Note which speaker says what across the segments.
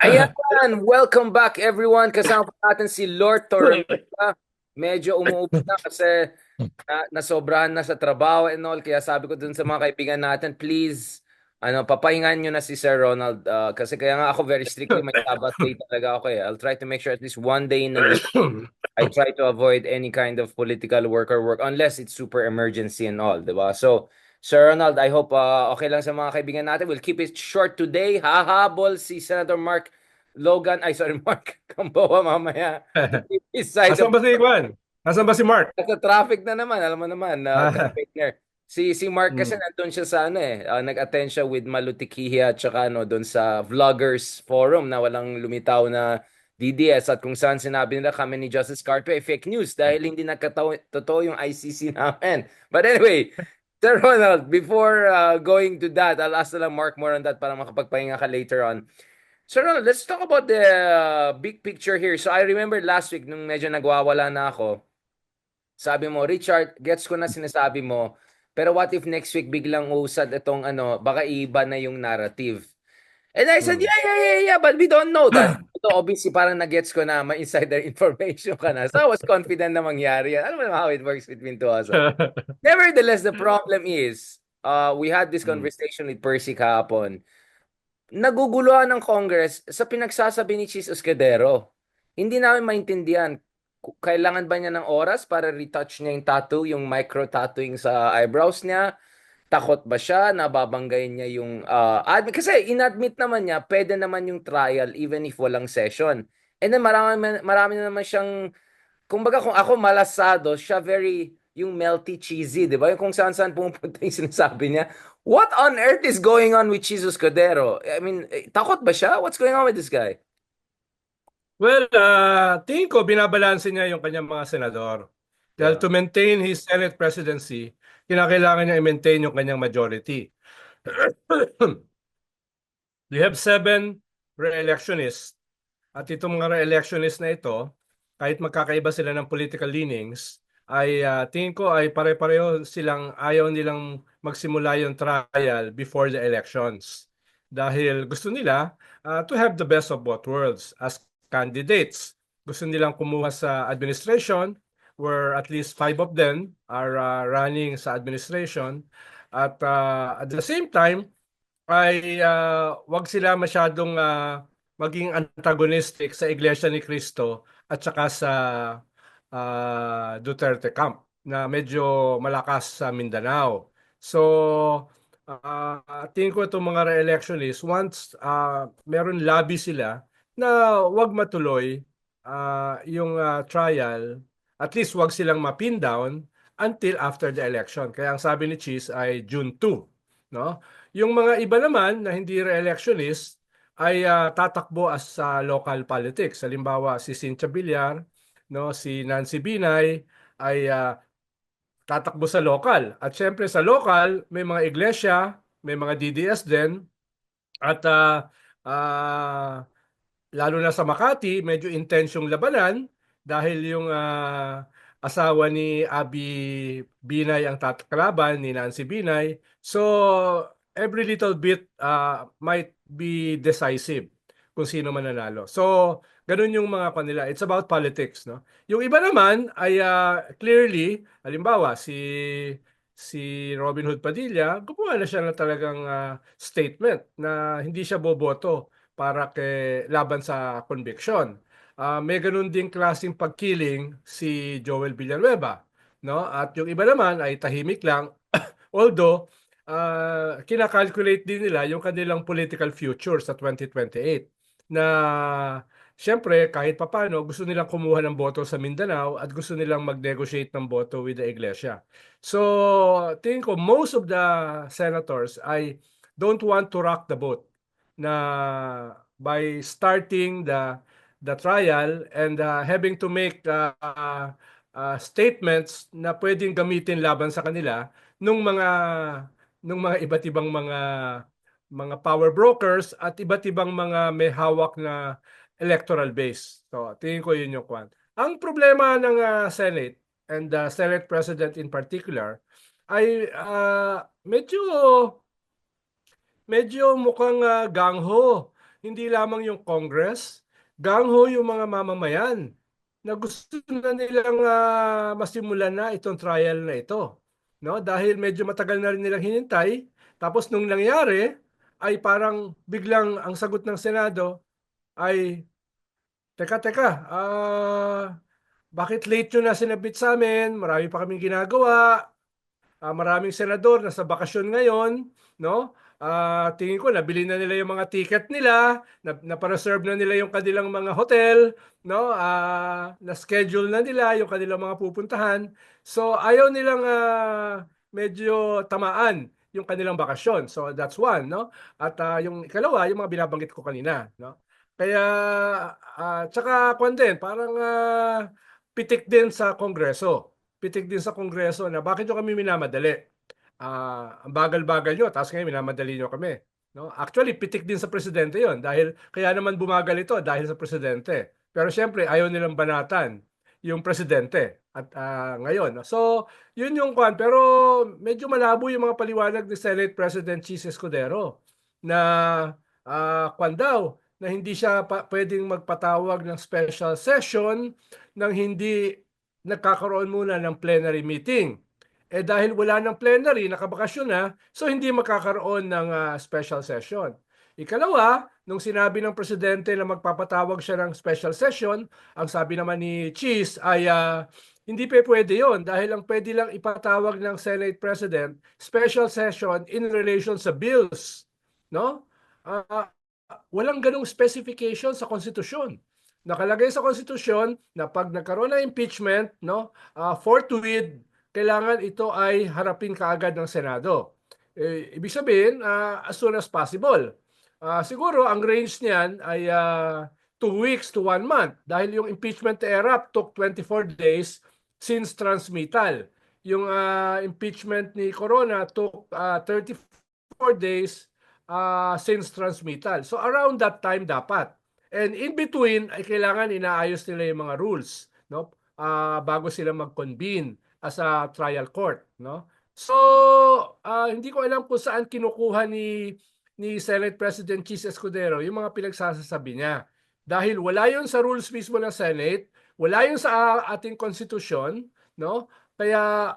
Speaker 1: Ayan, welcome back everyone. Kasama pa natin si Lord Torreira. Medyo umuupo na kasi nasobrahan na sa trabaho and all. Kaya sabi ko dun sa mga kaibigan natin, please, papahingan nyo na si Sir Ronald. Kasi kaya nga ako very strictly may Sabbath day talaga ako eh. I'll try to make sure at least one day in a week, I try to avoid any kind of political work or work unless it's super emergency and all, di ba? So, Sir Ronald, I hope okay lang sa mga kaibigan natin. We'll keep it short today. Hahabol si Senator Mark Logan, ay sorry, Mark Gamboa mamaya. His side of
Speaker 2: Asan ba si Juan? Asan ba si Mark?
Speaker 1: sa traffic na naman, alam mo naman,
Speaker 2: Ah,
Speaker 1: campaigner. Si Mark kasi
Speaker 2: mm.
Speaker 1: nandun siya sa nag-attend siya with Malutikiya at saka doon sa Vloggers Forum na walang lumitaw na DDS at kung saan sinabi nila kami ni Justice Carpe ay fake news dahil hindi totoo yung ICC namin. But anyway, Sir Ronald, before going to that, I'll ask na lang Mark more on that para makapagpahinga ka later on. Sir Ronald, let's talk about the big picture here. So I remember last week nung medyo nagwawala na ako, sabi mo, Richard, gets ko na sinasabi mo, pero what if next week biglang usad itong baka iba na yung narrative. And I said,
Speaker 2: Mm.
Speaker 1: yeah, but we don't know that. So obviously, parang na-gets ko na may insider information ka na. So I was confident na mangyari yan. Alam mo naman how it works between two of us. Nevertheless, the problem is, we had this
Speaker 2: Mm.
Speaker 1: conversation with Percy kahapon. Naguguluhan ng Congress sa pinagsasabi ni Chis Escudero. Hindi namin maintindihan. Kailangan ba niya ng oras para retouch niya yung tattoo, yung micro-tattooing sa eyebrows niya? Takot ba siya? Nababanggayin niya yung kasi inadmit naman niya, pwede naman yung trial even if walang session. And then marami na naman siyang, kumbaga kung ako malasado, siya very yung melty cheesy, di ba? Yung kung saan-saan pumupunta yung sinasabi niya. What on earth is going on with Jesus Cordero? I mean, takot ba siya? What's going on with this guy?
Speaker 2: Well, tingin ko binabalanse niya yung kanyang mga senador. Dahil
Speaker 1: Yeah.
Speaker 2: to maintain his Senate presidency, kinakailangan niya i-maintain yung kanyang majority. We have 7 re-electionists. At itong mga re-electionists na ito, kahit magkakaiba sila ng political leanings, ay tingin ko ay pare-pareho silang ayaw nilang magsimula yung trial before the elections. Dahil gusto nila to have the best of both worlds as candidates. Gusto nilang kumuha sa administration where at least 5 of them are running sa administration. At at the same time, ay wag sila masyadong maging antagonistic sa Iglesia ni Cristo at saka sa Duterte camp na medyo malakas sa Mindanao. So, tingin ko itong mga re-election is once meron lobby sila na wag matuloy yung trial, at least wag silang mapin down until after the election. Kaya ang sabi ni Cheese ay June 2, no? Yung mga iba naman na hindi re-electionist ay tatakbo as sa local politics. Halimbawa si Cynthia Villar, no, si Nancy Binay ay tatakbo sa local. At syempre sa local may mga iglesia, may mga DDS din at lalo na sa Makati, medyo intense yung labanan dahil yung asawa ni Abby Binay ang tatakalaban ni Nancy Binay. So, every little bit might be decisive kung sino mananalo. So, ganun yung mga kanila. It's about politics, no? Yung iba naman ay clearly, halimbawa, si Robin Hood Padilla, gumawa na siya ng talagang statement na hindi siya boboto para laban sa conviction. May ganun ding klaseng pagkiling si Joel Villanueva, no? At yung iba naman ay tahimik lang, although kinakalculate din nila yung kanilang political future sa 2028 na siyempre kahit papano gusto nilang kumuha ng boto sa Mindanao at gusto nilang mag-negotiate ng boto with the Iglesia. So, tingin ko most of the senators ay don't want to rock the boat na by starting the trial and having to make statements na pwedeng gamitin laban sa kanila nung mga iba't ibang mga power brokers at iba't ibang mga may hawak na electoral base. So, tingin ko yun yung kwan. Ang problema ng Senate and the Senate President in particular ay medyo mukhang gangho. hindi lamang yung Congress, gangho yung mga mamamayan na gusto na nilang masimulan na itong trial na ito. No? Dahil medyo matagal na rin nilang hinintay. Tapos nung nangyari, ay parang biglang ang sagot ng Senado ay, teka, bakit late nyo na sinabit sa amin? Marami pa kaming ginagawa. Maraming senador nasa bakasyon ngayon, no? Tingin ko nabili na nila yung mga ticket nila, na-reserve na nila yung kanilang mga hotel, no? Na-schedule na nila yung kanilang mga pupuntahan. So ayaw nilang medyo tamaan yung kanilang bakasyon. So that's one, no? At yung ikalawa, yung mga binabanggit ko kanina, no? Kaya tsaka kwan din, parang pitik din sa Kongreso. Pitik din sa Kongreso na bakit nyo kami minamadali? Ang bagal-bagal nyo, tapos ngayon minamadali nyo kami. No? Actually, pitik din sa presidente yon dahil kaya naman bumagal ito dahil sa presidente. Pero siyempre, ayaw nilang banatan yung presidente at ngayon. So, yun yung kwan. Pero medyo malabo yung mga paliwanag ni Senate President Chis Escudero na kwan daw na hindi siya pwedeng magpatawag ng special session nang hindi nagkakaroon muna ng plenary meeting. Dahil wala ng plenary, nakabakasyon na, so hindi makakaroon ng special session. Ikalawa, nung sinabi ng presidente na magpapatawag siya ng special session, ang sabi naman ni Cheese ay hindi pa pwede yon dahil ang pwede lang ipatawag ng Senate President, special session in relation sa bills. No? Walang ganong specification sa konstitusyon. Nakalagay sa konstitusyon na pag nagkaroon ng impeachment, no, forthwith, kailangan ito ay harapin kaagad ng Senado. Ibig sabihin, as soon as possible. Siguro, ang range niyan ay 2 weeks to 1 month dahil yung impeachment erap took 24 days since transmittal. Yung impeachment ni Corona took 34 days since transmittal. So around that time dapat. And in between ay kailangan inaayos nila yung mga rules, no? Bago sila mag-convene as a trial court, no? So hindi ko alam kung saan kinukuha ni Senate President Chis Escudero yung mga pinagsasabi niya. Dahil wala yun sa rules mismo ng Senate, wala yun sa ating konstitusyon, no? Kaya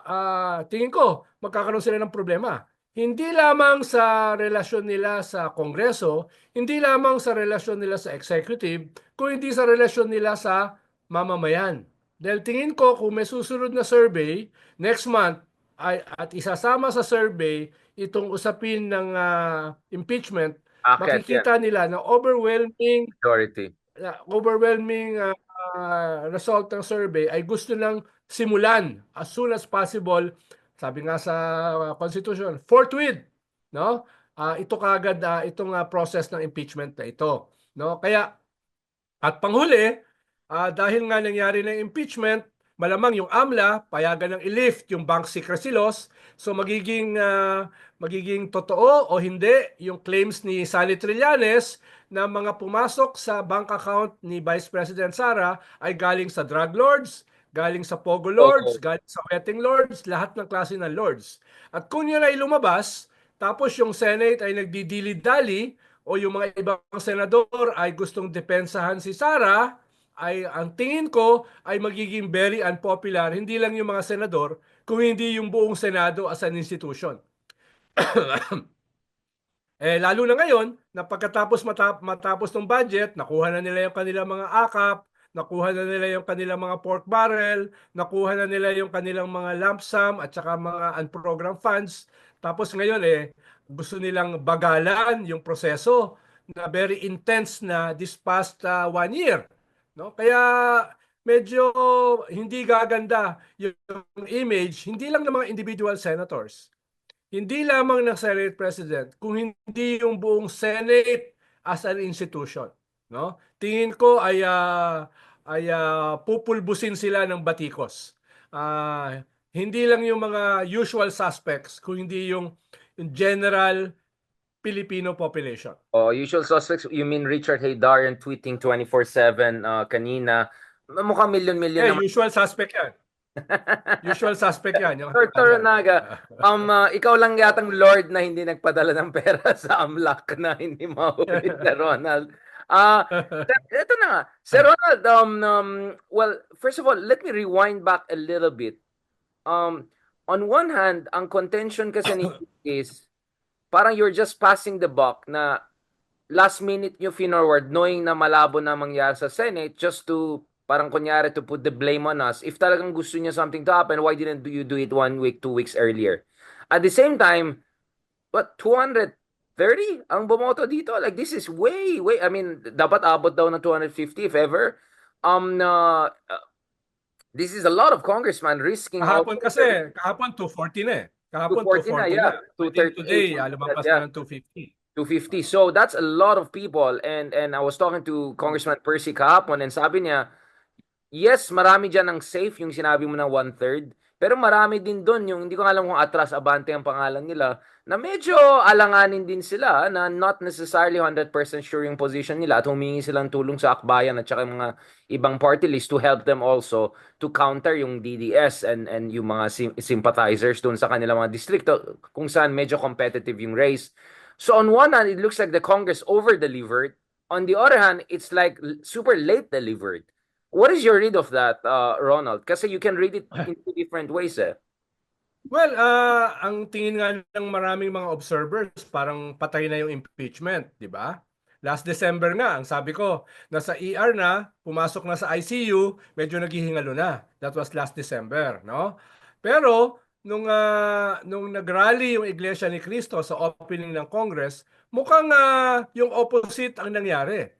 Speaker 2: tingin ko magkakaroon sila ng problema. Hindi lamang sa relasyon nila sa Kongreso, hindi lamang sa relasyon nila sa executive, kung hindi sa relasyon nila sa mamamayan. Dahil tingin ko kung may susunod na survey next month at isasama sa survey itong usapin ng impeachment,
Speaker 1: Akyat yan,
Speaker 2: makikita nila na
Speaker 1: majority.
Speaker 2: overwhelming result ng survey ay gusto lang simulan as soon as possible, sabi nga sa Constitution, forthwith, no? Ito kagad itong process ng impeachment na ito, no? Kaya at panghuli, dahil nga nangyari ng impeachment, malamang yung AMLA payagan ng i-lift yung bank secrecy laws, so magiging totoo o hindi yung claims ni Sally Trillanes na mga pumasok sa bank account ni Vice President Sara ay galing sa drug lords, galing sa pogo lords,
Speaker 1: Opo.
Speaker 2: galing sa wedding lords, lahat ng klase ng lords. At kung yun ay lumabas, tapos yung Senate ay nagdidili-dali o yung mga ibang senador ay gustong depensahan si Sara, ay ang tingin ko ay magiging very unpopular, hindi lang yung mga senador, kung hindi yung buong Senado as an institution. Lalo na ngayon, na pagkatapos matapos ng budget, nakuha na nila yung kanilang mga akap, nakuha na nila yung kanilang mga pork barrel, nakuha na nila yung kanilang mga lump sum at saka mga unprogrammed funds. Tapos ngayon gusto nilang bagalan yung proseso na very intense na this past 1 year. No? Kaya medyo hindi gaganda yung image, hindi lang ng mga individual senators, hindi lamang ng Senate President, kung hindi yung buong Senate as an institution, no? Tingin ko ay pupulbusin sila ng batikos. Hindi lang yung mga usual suspects, kung hindi yung general Filipino population.
Speaker 1: Oh, usual suspects, you mean Richard Haydarian tweeting 24/7 kanina. Mukhang milyon-milyon naman.
Speaker 2: Usual suspect yan. Usual suspect yan, yung
Speaker 1: Dr.
Speaker 2: halalan.
Speaker 1: Naga, ikaw lang yatang Lord na hindi nagpadala ng pera sa AMLAC na hindi mahuli si Ronald. Ito na nga. Sir Ronald, well, first of all, let me rewind back a little bit. Um, on one hand, ang contention kasi ni is parang you're just passing the buck na last minute nyo finorward knowing na malabo na mangyari sa Senate just to parang kunyari to put the blame on us. If talagang gusto niya something to happen, why didn't you do it 1 week, 2 weeks earlier? At the same time, what, 230 ang bumoto dito? Like, this is way, I mean, dapat abot daw ng 250 if ever. This is a lot of congressman risking how
Speaker 2: Kahapon 240 na eh. Kahapon
Speaker 1: 240 na,
Speaker 2: 240 na.
Speaker 1: yeah.
Speaker 2: Within
Speaker 1: 238,
Speaker 2: today,
Speaker 1: something like that,
Speaker 2: lumampas
Speaker 1: yeah.
Speaker 2: na ng 250.
Speaker 1: 250. So that's a lot of people. And I was talking to Congressman Percy kahapon and sabi niya, yes, marami dyan ang safe, yung sinabi mo na one-third. Pero marami din doon, yung hindi ko alam kung Atras Abante ang pangalan nila, na medyo alanganin din sila, na not necessarily 100% sure yung position nila at humingi silang tulong sa akbayan at saka mga ibang party list to help them also to counter yung DDS and yung mga sympathizers doon sa kanilang mga distrito kung saan medyo competitive yung race. So on one hand, it looks like the Congress over-delivered. On the other hand, it's like super late delivered. What is your read of that, Ronald? Kasi you can read it in two different ways, eh.
Speaker 2: Well, ang tingin nga ng maraming mga observers, parang patay na yung impeachment, di ba? Last December nga, ang sabi ko, nasa ER na, pumasok na sa ICU, medyo naghihingalo na. That was last December, no? Pero, nung nag-rally yung Iglesia ni Cristo sa opening ng Congress, mukhang yung opposite ang nangyari.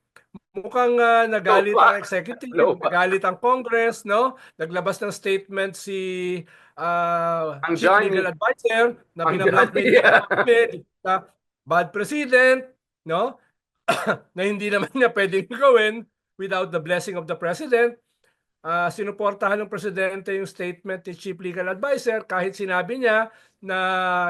Speaker 2: Mukhang
Speaker 1: Blow
Speaker 2: nagalit ang
Speaker 1: back.
Speaker 2: executive,
Speaker 1: Blow back.
Speaker 2: nagalit ang Congress, no? Naglabas ng statement si
Speaker 1: Ang
Speaker 2: Chief
Speaker 1: Johnny,
Speaker 2: Legal Advisor na
Speaker 1: ang Johnny,
Speaker 2: binablackmail niya
Speaker 1: yeah.
Speaker 2: kami na bad president, no? Na hindi naman niya pwedeng gawin without the blessing of the president. Sinuportahan ng presidente yung statement ni Chief Legal Advisor kahit sinabi niya na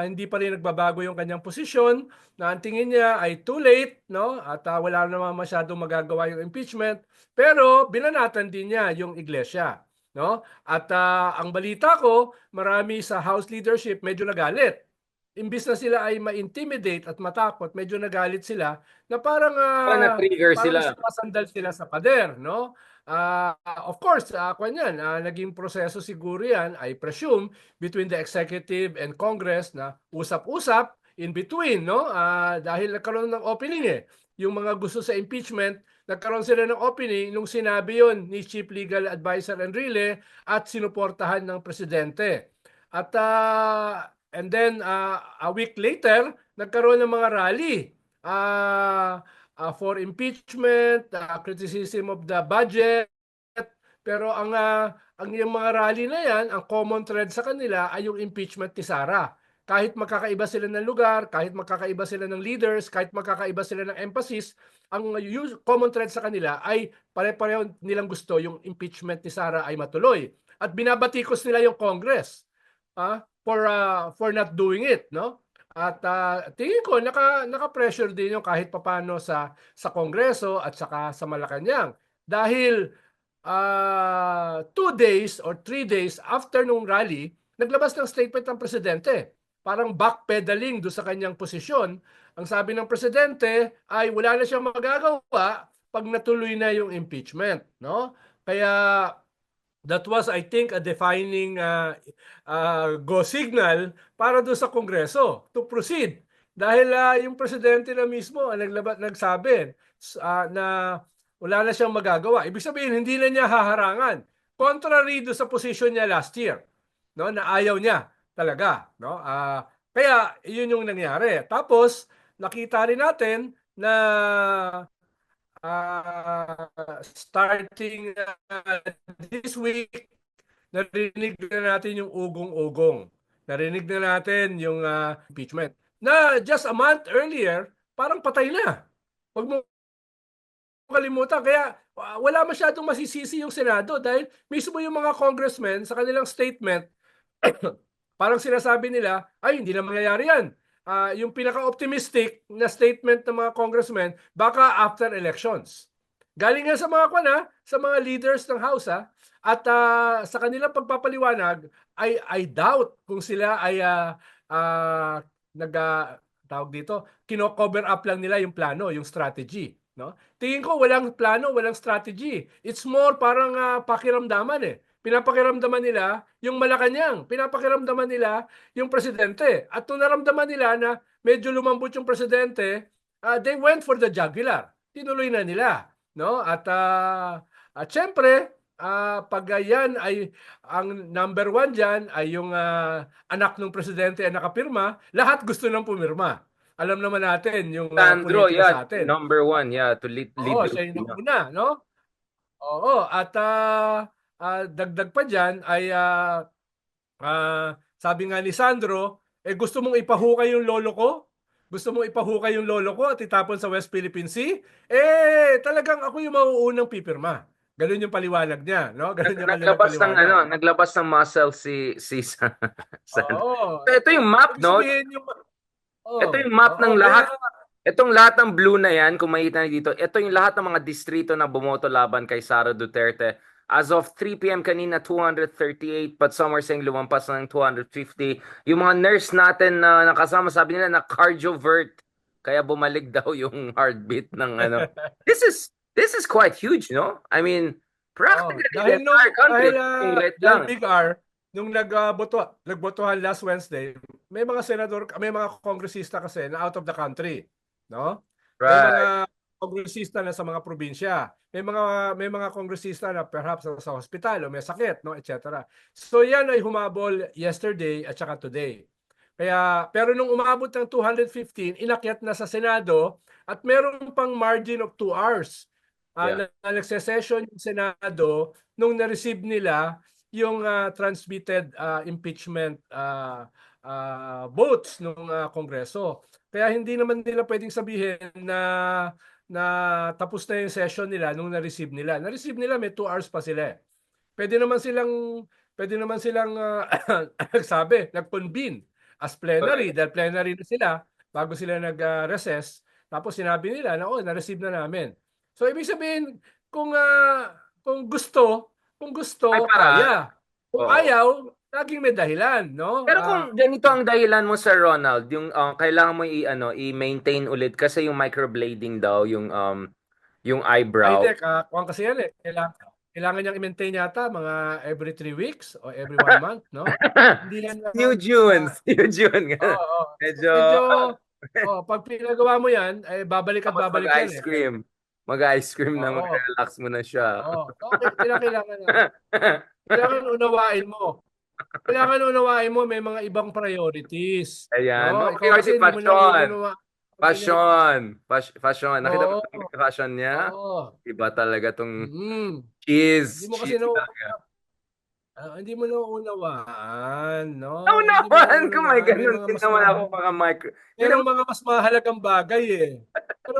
Speaker 2: hindi pa rin nagbabago yung kanyang posisyon, na ang tingin niya ay too late, no? At wala naman masyadong magagawa yung impeachment, pero binanatan din niya yung iglesia, no? At ang balita ko, marami sa House leadership medyo nagalit. Imbis na sila ay ma-intimidate at matakot, medyo nagalit sila na parang
Speaker 1: Parang na-trigger
Speaker 2: parang
Speaker 1: sila.
Speaker 2: sumasandal sila sa pader, no? Of course, naging proseso siguro yan, I presume, between the executive and Congress na usap-usap in between, no? Dahil nagkaroon ng opening eh. Yung mga gusto sa impeachment, nagkaroon sila ng opening nung sinabi yon ni Chief Legal Advisor Enrile at sinuportahan ng presidente. At and then a week later, nagkaroon ng mga rally. For impeachment, criticism of the budget. Pero ang yung mga rally na yan, ang common thread sa kanila ay yung impeachment ni Sara. Kahit magkakaiba sila ng lugar, kahit magkakaiba sila ng leaders, kahit magkakaiba sila ng emphasis, ang common thread sa kanila ay pare-pareho nilang gusto yung impeachment ni Sara ay matuloy. At binabatikos nila yung Congress for not doing it, no? At tingin ko naka-pressure din yung kahit papano sa Kongreso at saka sa Malacanang. Dahil 2 days or 3 days after nung rally, naglabas ng statement ng presidente. Parang backpedaling do sa kanyang posisyon. Ang sabi ng presidente ay wala na siyang magagawa pag natuloy na yung impeachment, no? Kaya that was, I think, a defining go signal para doon sa Kongreso to proceed. Dahil yung presidente na mismo ang nagsabi na wala na siyang magagawa. Ibig sabihin, hindi na niya haharangan. Contrary doon sa position niya last year, no, na ayaw niya talaga. No? Kaya yun yung nangyari. Tapos, nakita rin natin na starting this week, narinig na natin yung ugong-ugong. Narinig na natin yung impeachment. Na just a month earlier, parang patay na. Huwag mo kalimutan. Kaya wala masyadong masisisi yung Senado dahil mismo yung mga congressmen sa kanilang statement, parang sinasabi nila, ay hindi na mangyayari yan. Yung pinaka-optimistic na statement ng mga congressmen, baka after elections. Galing nga sa mga sa mga leaders ng House at sa kanilang pagpapaliwanag I doubt kung sila ay nag tawag dito, kino-cover up lang nila yung plano, yung strategy, no? Tingin ko walang plano, walang strategy. It's more parang pakiramdaman eh. Pinapakiramdaman nila yung Malacanang, pinapakiramdaman nila yung presidente. At nung naramdaman nila na medyo lumambot yung presidente, they went for the jugular. Tinuloy na nila, no? At syempre, pag yan ay ang number one dyan ay yung anak ng presidente ay nakapirma, lahat gusto nang pumirma. Alam naman natin yung
Speaker 1: Sandro,
Speaker 2: politika
Speaker 1: yeah,
Speaker 2: sa atin.
Speaker 1: number one, yeah, to lead
Speaker 2: Oo,
Speaker 1: the
Speaker 2: siya yung
Speaker 1: Filipino.
Speaker 2: nauna, no? Oo, at dagdag pa dyan ay sabi nga ni Sandro, gusto mong ipahukay yung lolo ko? Gusto mong ipahukay yung lolo ko at itapon sa West Philippine Sea? Talagang ako yung mauunang pipirma. Ganun yung paliwanag niya, no? Ganun yung kanilang
Speaker 1: Naglabas ng
Speaker 2: paliwanag.
Speaker 1: naglabas ng muscle si Sandro.
Speaker 2: Oo.
Speaker 1: Ito yung map,
Speaker 2: Ibig
Speaker 1: no?
Speaker 2: sabihin yung
Speaker 1: Ito
Speaker 2: Oo.
Speaker 1: yung map
Speaker 2: Oo,
Speaker 1: ng
Speaker 2: kaya
Speaker 1: lahat. Itong lahat ng blue na yan, kung makita niyo dito, ito yung lahat ng mga distrito na bumoto laban kay Sara Duterte. As of 3 p.m. kanina, 238, but some are saying lumampas na ng 250. Yung mga nurse natin na nakasama, sabi nila na cardiovert. Kaya bumalik daw yung heartbeat ng ano. This is quite huge, no? I mean,
Speaker 2: Oo.
Speaker 1: practically the entire country, yung right
Speaker 2: Dahil
Speaker 1: lang.
Speaker 2: Big R, nung nagbotohan last Wednesday, may mga kongresista kasi na out of the country, no? May
Speaker 1: Right.
Speaker 2: mga kongresista na sa mga probinsya. May mga kongresista na perhaps sa hospital o may sakit, no, etc. So yan ay humabol yesterday at saka today. Pero nung umabot ng 215, inakyat na sa Senado at meron pang margin of 2 hours
Speaker 1: Yeah.
Speaker 2: na nagse-session yung Senado nung na-receive nila yung transmitted impeachment votes ng Kongreso. Kaya hindi naman nila pwedeng sabihin na tapos na yung session nila nung na-receive nila. Na-receive nila may 2 hours pa sila. Pwede naman silang nagsabi, nag-convene as plenary
Speaker 1: Correct.
Speaker 2: dahil plenary na sila bago sila nag-recess. Tapos sinabi nila na na-receive na namin. So ibig sabihin kung kung
Speaker 1: May
Speaker 2: gusto
Speaker 1: paraan.
Speaker 2: kaya. Kung
Speaker 1: Oo.
Speaker 2: ayaw, laging may dahilan, no?
Speaker 1: Pero kung ganito ang dahilan mo sa Ronald, yung kailangan mo i-maintain ulit kasi yung microblading daw, yung
Speaker 2: Ay, hindi.
Speaker 1: eyebrow.
Speaker 2: Kuwan kasi yan eh. Kailangan niyang i-maintain yata mga every 3 weeks o every 1 month, no? Hindi yan
Speaker 1: New June, New June.
Speaker 2: Oo, oo.
Speaker 1: Medyo
Speaker 2: Medyo, pag pinagawa mo yan, babalik at
Speaker 1: tapos
Speaker 2: babalik yan
Speaker 1: mag-ice
Speaker 2: eh.
Speaker 1: cream. Mag-ice cream na
Speaker 2: Oo,
Speaker 1: mag-relax mo na siya.
Speaker 2: oo. Okay, kailangan unawain mo. Kailangan unawain mo may mga ibang priorities,
Speaker 1: Ayan,
Speaker 2: no?
Speaker 1: mga
Speaker 2: Ikaw
Speaker 1: priority
Speaker 2: kasi hindi mo na
Speaker 1: fashion.
Speaker 2: uunawa. Ganyan.
Speaker 1: Fashion. Nakita mo
Speaker 2: Oo,
Speaker 1: yung fashion niya?
Speaker 2: oo.
Speaker 1: Iba talaga tong
Speaker 2: Mm. Hindi
Speaker 1: cheese.
Speaker 2: mo kasi
Speaker 1: Cheese talaga.
Speaker 2: hindi mo nauunawaan, no?
Speaker 1: Oo
Speaker 2: Hindi mo
Speaker 1: naman, kung may
Speaker 2: nauunawaan. May
Speaker 1: ganun
Speaker 2: mga
Speaker 1: din
Speaker 2: mas
Speaker 1: naman ako
Speaker 2: mahal.
Speaker 1: mga micro. Hindi
Speaker 2: Merong
Speaker 1: naman,
Speaker 2: mga mas mahalagang bagay eh. Pero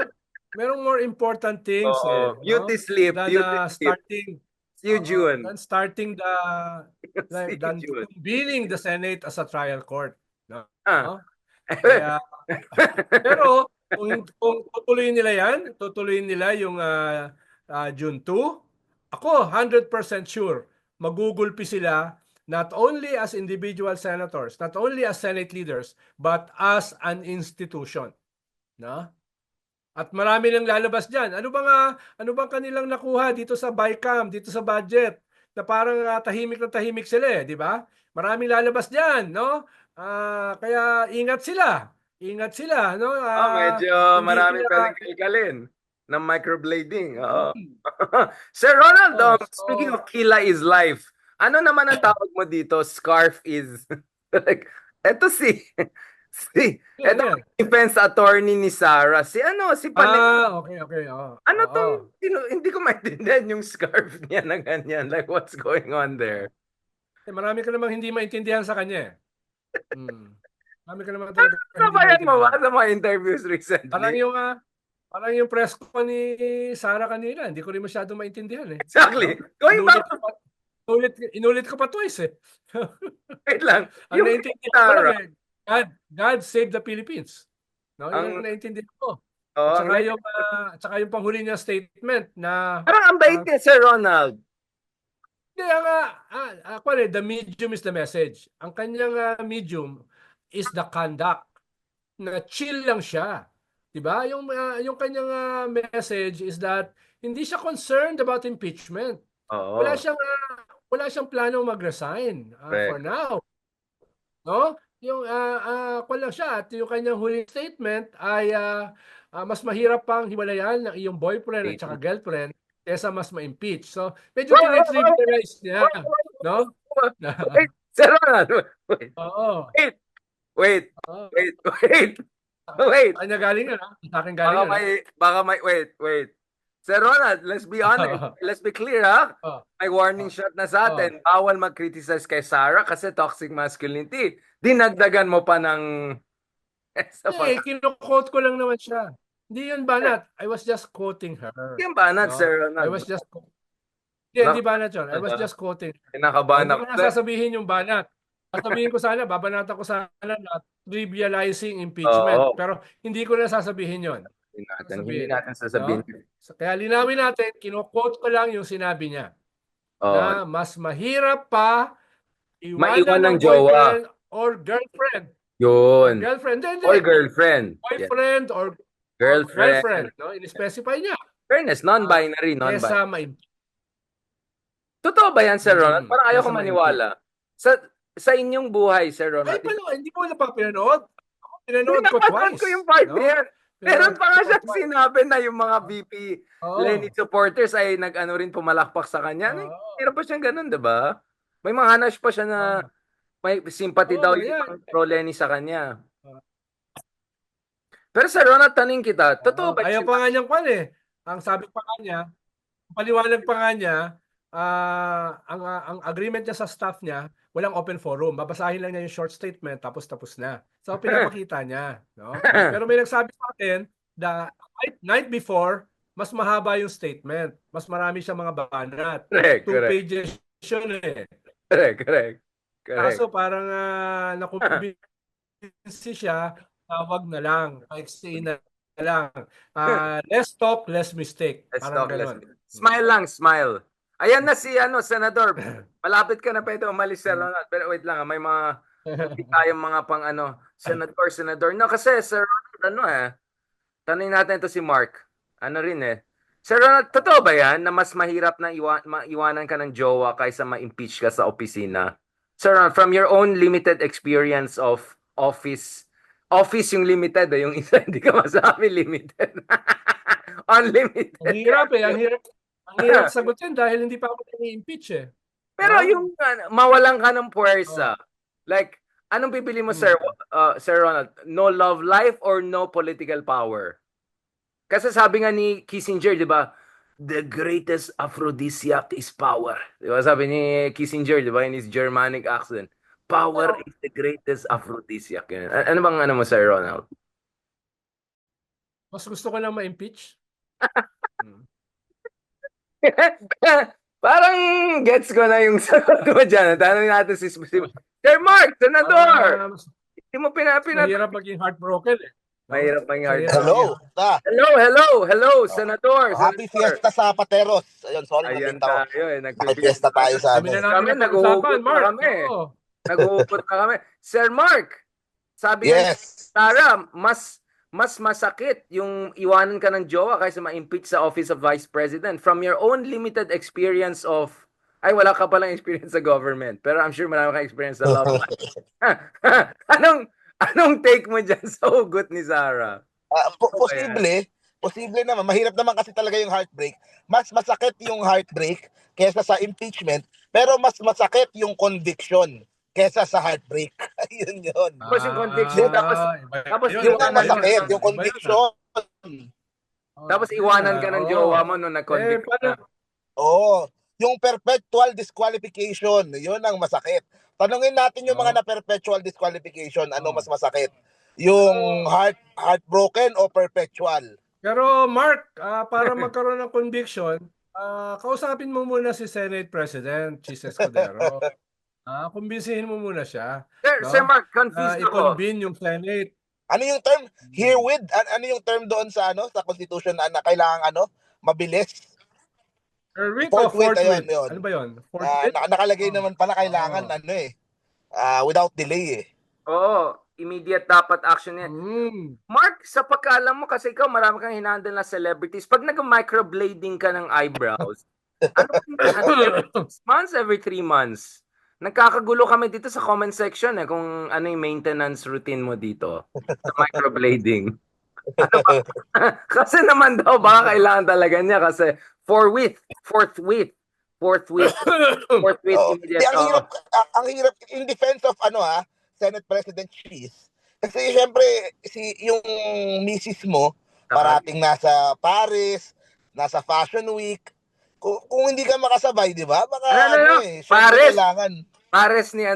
Speaker 2: merong more important things
Speaker 1: oo.
Speaker 2: eh, no?
Speaker 1: Beauty sleep. Si June.
Speaker 2: Than starting
Speaker 1: Si
Speaker 2: than
Speaker 1: June.
Speaker 2: convening the Senate as a trial court, no?
Speaker 1: Ah.
Speaker 2: Kaya pero kung tutuloyin nila yung June 2, ako 100% sure magugulpi sila not only as individual senators, not only as Senate leaders, but as an institution, no? At marami nang lalabas diyan. Ano bang kanilang nakuha dito sa BICAM, dito sa budget na parang tahimik na tahimik sila, di ba? Maraming lalabas diyan, no? Kaya ingat sila. Ingat sila, no?
Speaker 1: Medyo
Speaker 2: Hindi
Speaker 1: marami
Speaker 2: sila
Speaker 1: pwedeng kalkalin ng microblading. Oo.
Speaker 2: mm,
Speaker 1: Sir Ronald,
Speaker 2: oh,
Speaker 1: speaking
Speaker 2: so
Speaker 1: of Kila is life, ano naman ang tawag mo dito? Scarf is... like, eto eto
Speaker 2: ano yan?
Speaker 1: defense attorney ni Sarah. Si ano, si Panay.
Speaker 2: Okay, okay. Oh,
Speaker 1: Ano tong,
Speaker 2: oo.
Speaker 1: hindi ko maintindihan yung scarf niya na ganyan. Like, what's going on there?
Speaker 2: Marami ka namang hindi maintindihan sa kanya eh. Hmm. Marami ka naman talaga hindi
Speaker 1: Nabayan mo ba
Speaker 2: maintindihan.
Speaker 1: sa mga interviews recently?
Speaker 2: Parang yung parang yung press ko ni Sarah kanina, hindi ko rin masyadong maintindihan eh,
Speaker 1: Exactly.
Speaker 2: no?
Speaker 1: Going back
Speaker 2: Inulit
Speaker 1: to,
Speaker 2: ko pa inulit ko pa twice eh.
Speaker 1: wait lang,
Speaker 2: Ang
Speaker 1: yung kay
Speaker 2: naiintindihan ko lang
Speaker 1: Sarah,
Speaker 2: eh, God save the Philippines. No, yun ang
Speaker 1: ang
Speaker 2: naiintindihan ko. At
Speaker 1: Oo, ang
Speaker 2: saka
Speaker 1: lait.
Speaker 2: yung panghuli niya statement na
Speaker 1: Parang ang bait
Speaker 2: ah,
Speaker 1: niya, Sir Ronald.
Speaker 2: hindi, the medium is the message. Ang kanyang medium is the conduct. Na chill lang siya. 'Di ba? Yung kanyang message is that hindi siya concerned about impeachment. Wala
Speaker 1: Oo,
Speaker 2: siyang wala siyang plano mag-resign for
Speaker 1: correct.
Speaker 2: now, no? Yung kwan lang siya at yung kanyang huling statement ay mas mahirap pang hiwalayan ng iyong boyfriend at saka
Speaker 1: Statement.
Speaker 2: girlfriend kaysa mas ma-impeach. So, medyo
Speaker 1: Wait,
Speaker 2: tinitrivialize niya, no?
Speaker 1: wait, Sir Ronald, wait,
Speaker 2: Oo.
Speaker 1: wait, wait,
Speaker 2: Oo.
Speaker 1: wait, wait, wait.
Speaker 2: Sa kanya galing yun, ha? Sa akin galing yun, ha?
Speaker 1: Wait, wait. Sir Ronald, let's be honest. Let's be clear, ha?
Speaker 2: Oh,
Speaker 1: May warning
Speaker 2: oh,
Speaker 1: shot na sa
Speaker 2: oh.
Speaker 1: atin. Bawal mag-criticize kay Sarah kasi toxic masculinity. Dinagdagan mo pa ng sa pag.
Speaker 2: Eh, kino-quote ko lang naman siya. Hindi yun banat. I was just quoting her.
Speaker 1: Yan banat,
Speaker 2: No?
Speaker 1: Sir
Speaker 2: I
Speaker 1: Ronald.
Speaker 2: was just hindi
Speaker 1: Nak-
Speaker 2: banat yun. I was just quoting. No,
Speaker 1: Kinakabahan
Speaker 2: hindi
Speaker 1: ako.
Speaker 2: ko na sasabihin yung banat. Sasabihin ko sana, babanatan ko sana na trivializing impeachment.
Speaker 1: Oo.
Speaker 2: Pero hindi ko na sasabihin yun.
Speaker 1: Hindi
Speaker 2: Sasabihin.
Speaker 1: natin sasabihin.
Speaker 2: No? Kaya linawin natin, kino-quote ko lang yung sinabi niya
Speaker 1: Oo.
Speaker 2: na mas mahirap pa
Speaker 1: Maiwan
Speaker 2: iwanan
Speaker 1: ng
Speaker 2: ng
Speaker 1: jowa.
Speaker 2: boyfriend or girlfriend. Or
Speaker 1: Yun.
Speaker 2: girlfriend. Hindi.
Speaker 1: Or girlfriend. Yeah.
Speaker 2: Boyfriend or girlfriend,
Speaker 1: Girlfriend.
Speaker 2: no? In-specify niya.
Speaker 1: Fairness,
Speaker 2: Ah,
Speaker 1: non-binary, non-binary.
Speaker 2: kesa may
Speaker 1: Totoo ba yan, Sir Ronald? Parang ayoko
Speaker 2: kesa ma-impeach.
Speaker 1: maniwala. Sa inyong buhay, Sir
Speaker 2: Ay,
Speaker 1: Ronald.
Speaker 2: paano? Hindi ko na pa pinanood. Ako, pinanood ko
Speaker 1: Pinapanood ko yung
Speaker 2: twice.
Speaker 1: part na
Speaker 2: No?
Speaker 1: yan. Meron
Speaker 2: Pinanood
Speaker 1: pa nga
Speaker 2: ko
Speaker 1: siyang
Speaker 2: twice.
Speaker 1: sinabi na yung mga VP Lenny
Speaker 2: Oo.
Speaker 1: supporters ay nag-ano rin pumalakpak sa kanya.
Speaker 2: Oo.
Speaker 1: Meron pa siyang ganun, di ba? May mga hanash pa siya na
Speaker 2: Oo.
Speaker 1: may sympathy daw
Speaker 2: Oo,
Speaker 1: yung
Speaker 2: yan.
Speaker 1: ibang pro Lenny sa kanya. Pero Sir Ronald, tanong kita, totoo
Speaker 2: Oo.
Speaker 1: ba
Speaker 2: Ayaw
Speaker 1: yung
Speaker 2: pa nga niyang kwan eh. Ang sabi pa nga niya, ang paliwanag pa nga niya, ang agreement niya sa staff niya, walang open forum. Babasahin lang niya yung short statement, tapos na. So, pinapakita niya. No? Pero may nagsabi sa atin, the night before, mas mahaba yung statement. Mas marami siyang mga banat.
Speaker 1: correct,
Speaker 2: 2
Speaker 1: correct,
Speaker 2: pages yun eh.
Speaker 1: correct.
Speaker 2: Kaso parang nakumbinsi siya, wag na lang, paiksi na lang. Less talk, less mistake.
Speaker 1: Let's
Speaker 2: Parang
Speaker 1: talk less.
Speaker 2: ganon.
Speaker 1: Smile lang, smile. Ayan na si Senador. Malapit ka na pwede umalis, Sir Ronald. Pero wait lang, may mga hindi tayong mga pang senador. No, kasi Sir Ronald, tanungin natin ito si Mark. Ano rin Sir Ronald, totoo ba yan na mas mahirap na maiwanan ka ng jowa kaysa ma-impeach ka sa opisina? Sir Ronald, from your own limited experience of office yung limited, yung isa hindi ka masabi limited. Unlimited.
Speaker 2: Ang hirap eh. Ang hirap sagutin dahil hindi pa ako nai-impeach eh.
Speaker 1: Pero
Speaker 2: No?
Speaker 1: yung mawalan ka ng puwersa,
Speaker 2: Oh.
Speaker 1: like, anong pipili mo, Sir Ronald? No love life or no political power? Kasi sabi nga ni Kissinger, di ba, the greatest aphrodisiac is power. Di ba, sabi ni Kissinger, di ba, in his Germanic accent, power is the greatest aphrodisiac. Yun. Ano bang mo, Sir Ronald?
Speaker 2: Mas gusto ko lang ma-impeach.
Speaker 1: Parang gets ko na yung sagot mo dyan. Tanong natin si Sir Mark, Senador! Hindi mo
Speaker 2: Mahirap maging heartbroken eh. No?
Speaker 1: Mahirap maging heartbroken.
Speaker 3: Hello.
Speaker 1: Hello, Senador.
Speaker 3: Happy Fiesta sa Pateros. Ayun, sorry,
Speaker 1: Ayan
Speaker 3: nabitaw.
Speaker 1: tayo
Speaker 3: Nagpifiesta tayo sa
Speaker 2: Kami
Speaker 3: ano.
Speaker 2: na namin
Speaker 1: Kami,
Speaker 2: nag-uusapan,
Speaker 1: nag-uugot na
Speaker 2: Mark.
Speaker 1: kami.
Speaker 2: Oo.
Speaker 1: Nag-uupot na kami. Sir Mark, sabi nga ni
Speaker 3: Yes.
Speaker 1: Tara, mas masakit yung iwanan ka ng jowa kaysa ma-impeach sa Office of Vice President. From your own limited experience of, ay wala ka palang experience sa government, pero I'm sure marami kang experience sa love life. Anong take mo dyan sa hugot ni Sarah?
Speaker 3: Posible naman. Mahirap naman kasi talaga yung heartbreak. Mas masakit yung heartbreak kesa sa impeachment, pero mas masakit yung conviction kesa sa heartbreak. yun.
Speaker 1: Tapos yung conviction, tapos
Speaker 3: Yun ang masakit, yung conviction.
Speaker 1: Tapos iwanan ka ng jowa mo nung nag-convict ka.
Speaker 3: Oo. Yung perpetual disqualification, yun ang masakit. Tanungin natin yung mga na-perpetual disqualification, ano mas masakit? Yung heartbroken o perpetual?
Speaker 2: Pero Mark, para magkaroon ng conviction, kausapin mo muna si Senate President Chis Escudero. Kumbinsihin mo muna siya.
Speaker 1: Sir Mark, confused ako.
Speaker 2: I-convene yung Senate.
Speaker 3: Ano yung term? Herewith? Ano yung term doon sa sa Constitution na kailangan mabilis?
Speaker 2: Third o
Speaker 3: Forthwith, ayun,
Speaker 2: forthwith?
Speaker 3: yun.
Speaker 2: Ano ba yun? Forthwith?
Speaker 3: Nakalagay
Speaker 2: Oh.
Speaker 3: naman pala kailangan
Speaker 2: Oh.
Speaker 3: without delay eh.
Speaker 1: Oo, immediate dapat action yan. Mark, sa pagkaalam mo, kasi ikaw marami kang hinandle na celebrities, pag nag-microblading ka ng eyebrows, every 6 months, every 3 months? Nagkakagulo kami dito sa comment section kung ano yung maintenance routine mo dito sa microblading. Ano ba? Kasi naman daw, baka kailangan talaga niya kasi forthwith,
Speaker 3: Oo.
Speaker 1: immediate.
Speaker 3: Ang hirap in defense of Senate President Cheese. Kasi syempre yung misis mo parating nasa Paris, nasa Fashion Week. Kung hindi ka makasabay, 'di ba? Baka syempre kailangan
Speaker 1: Pares ni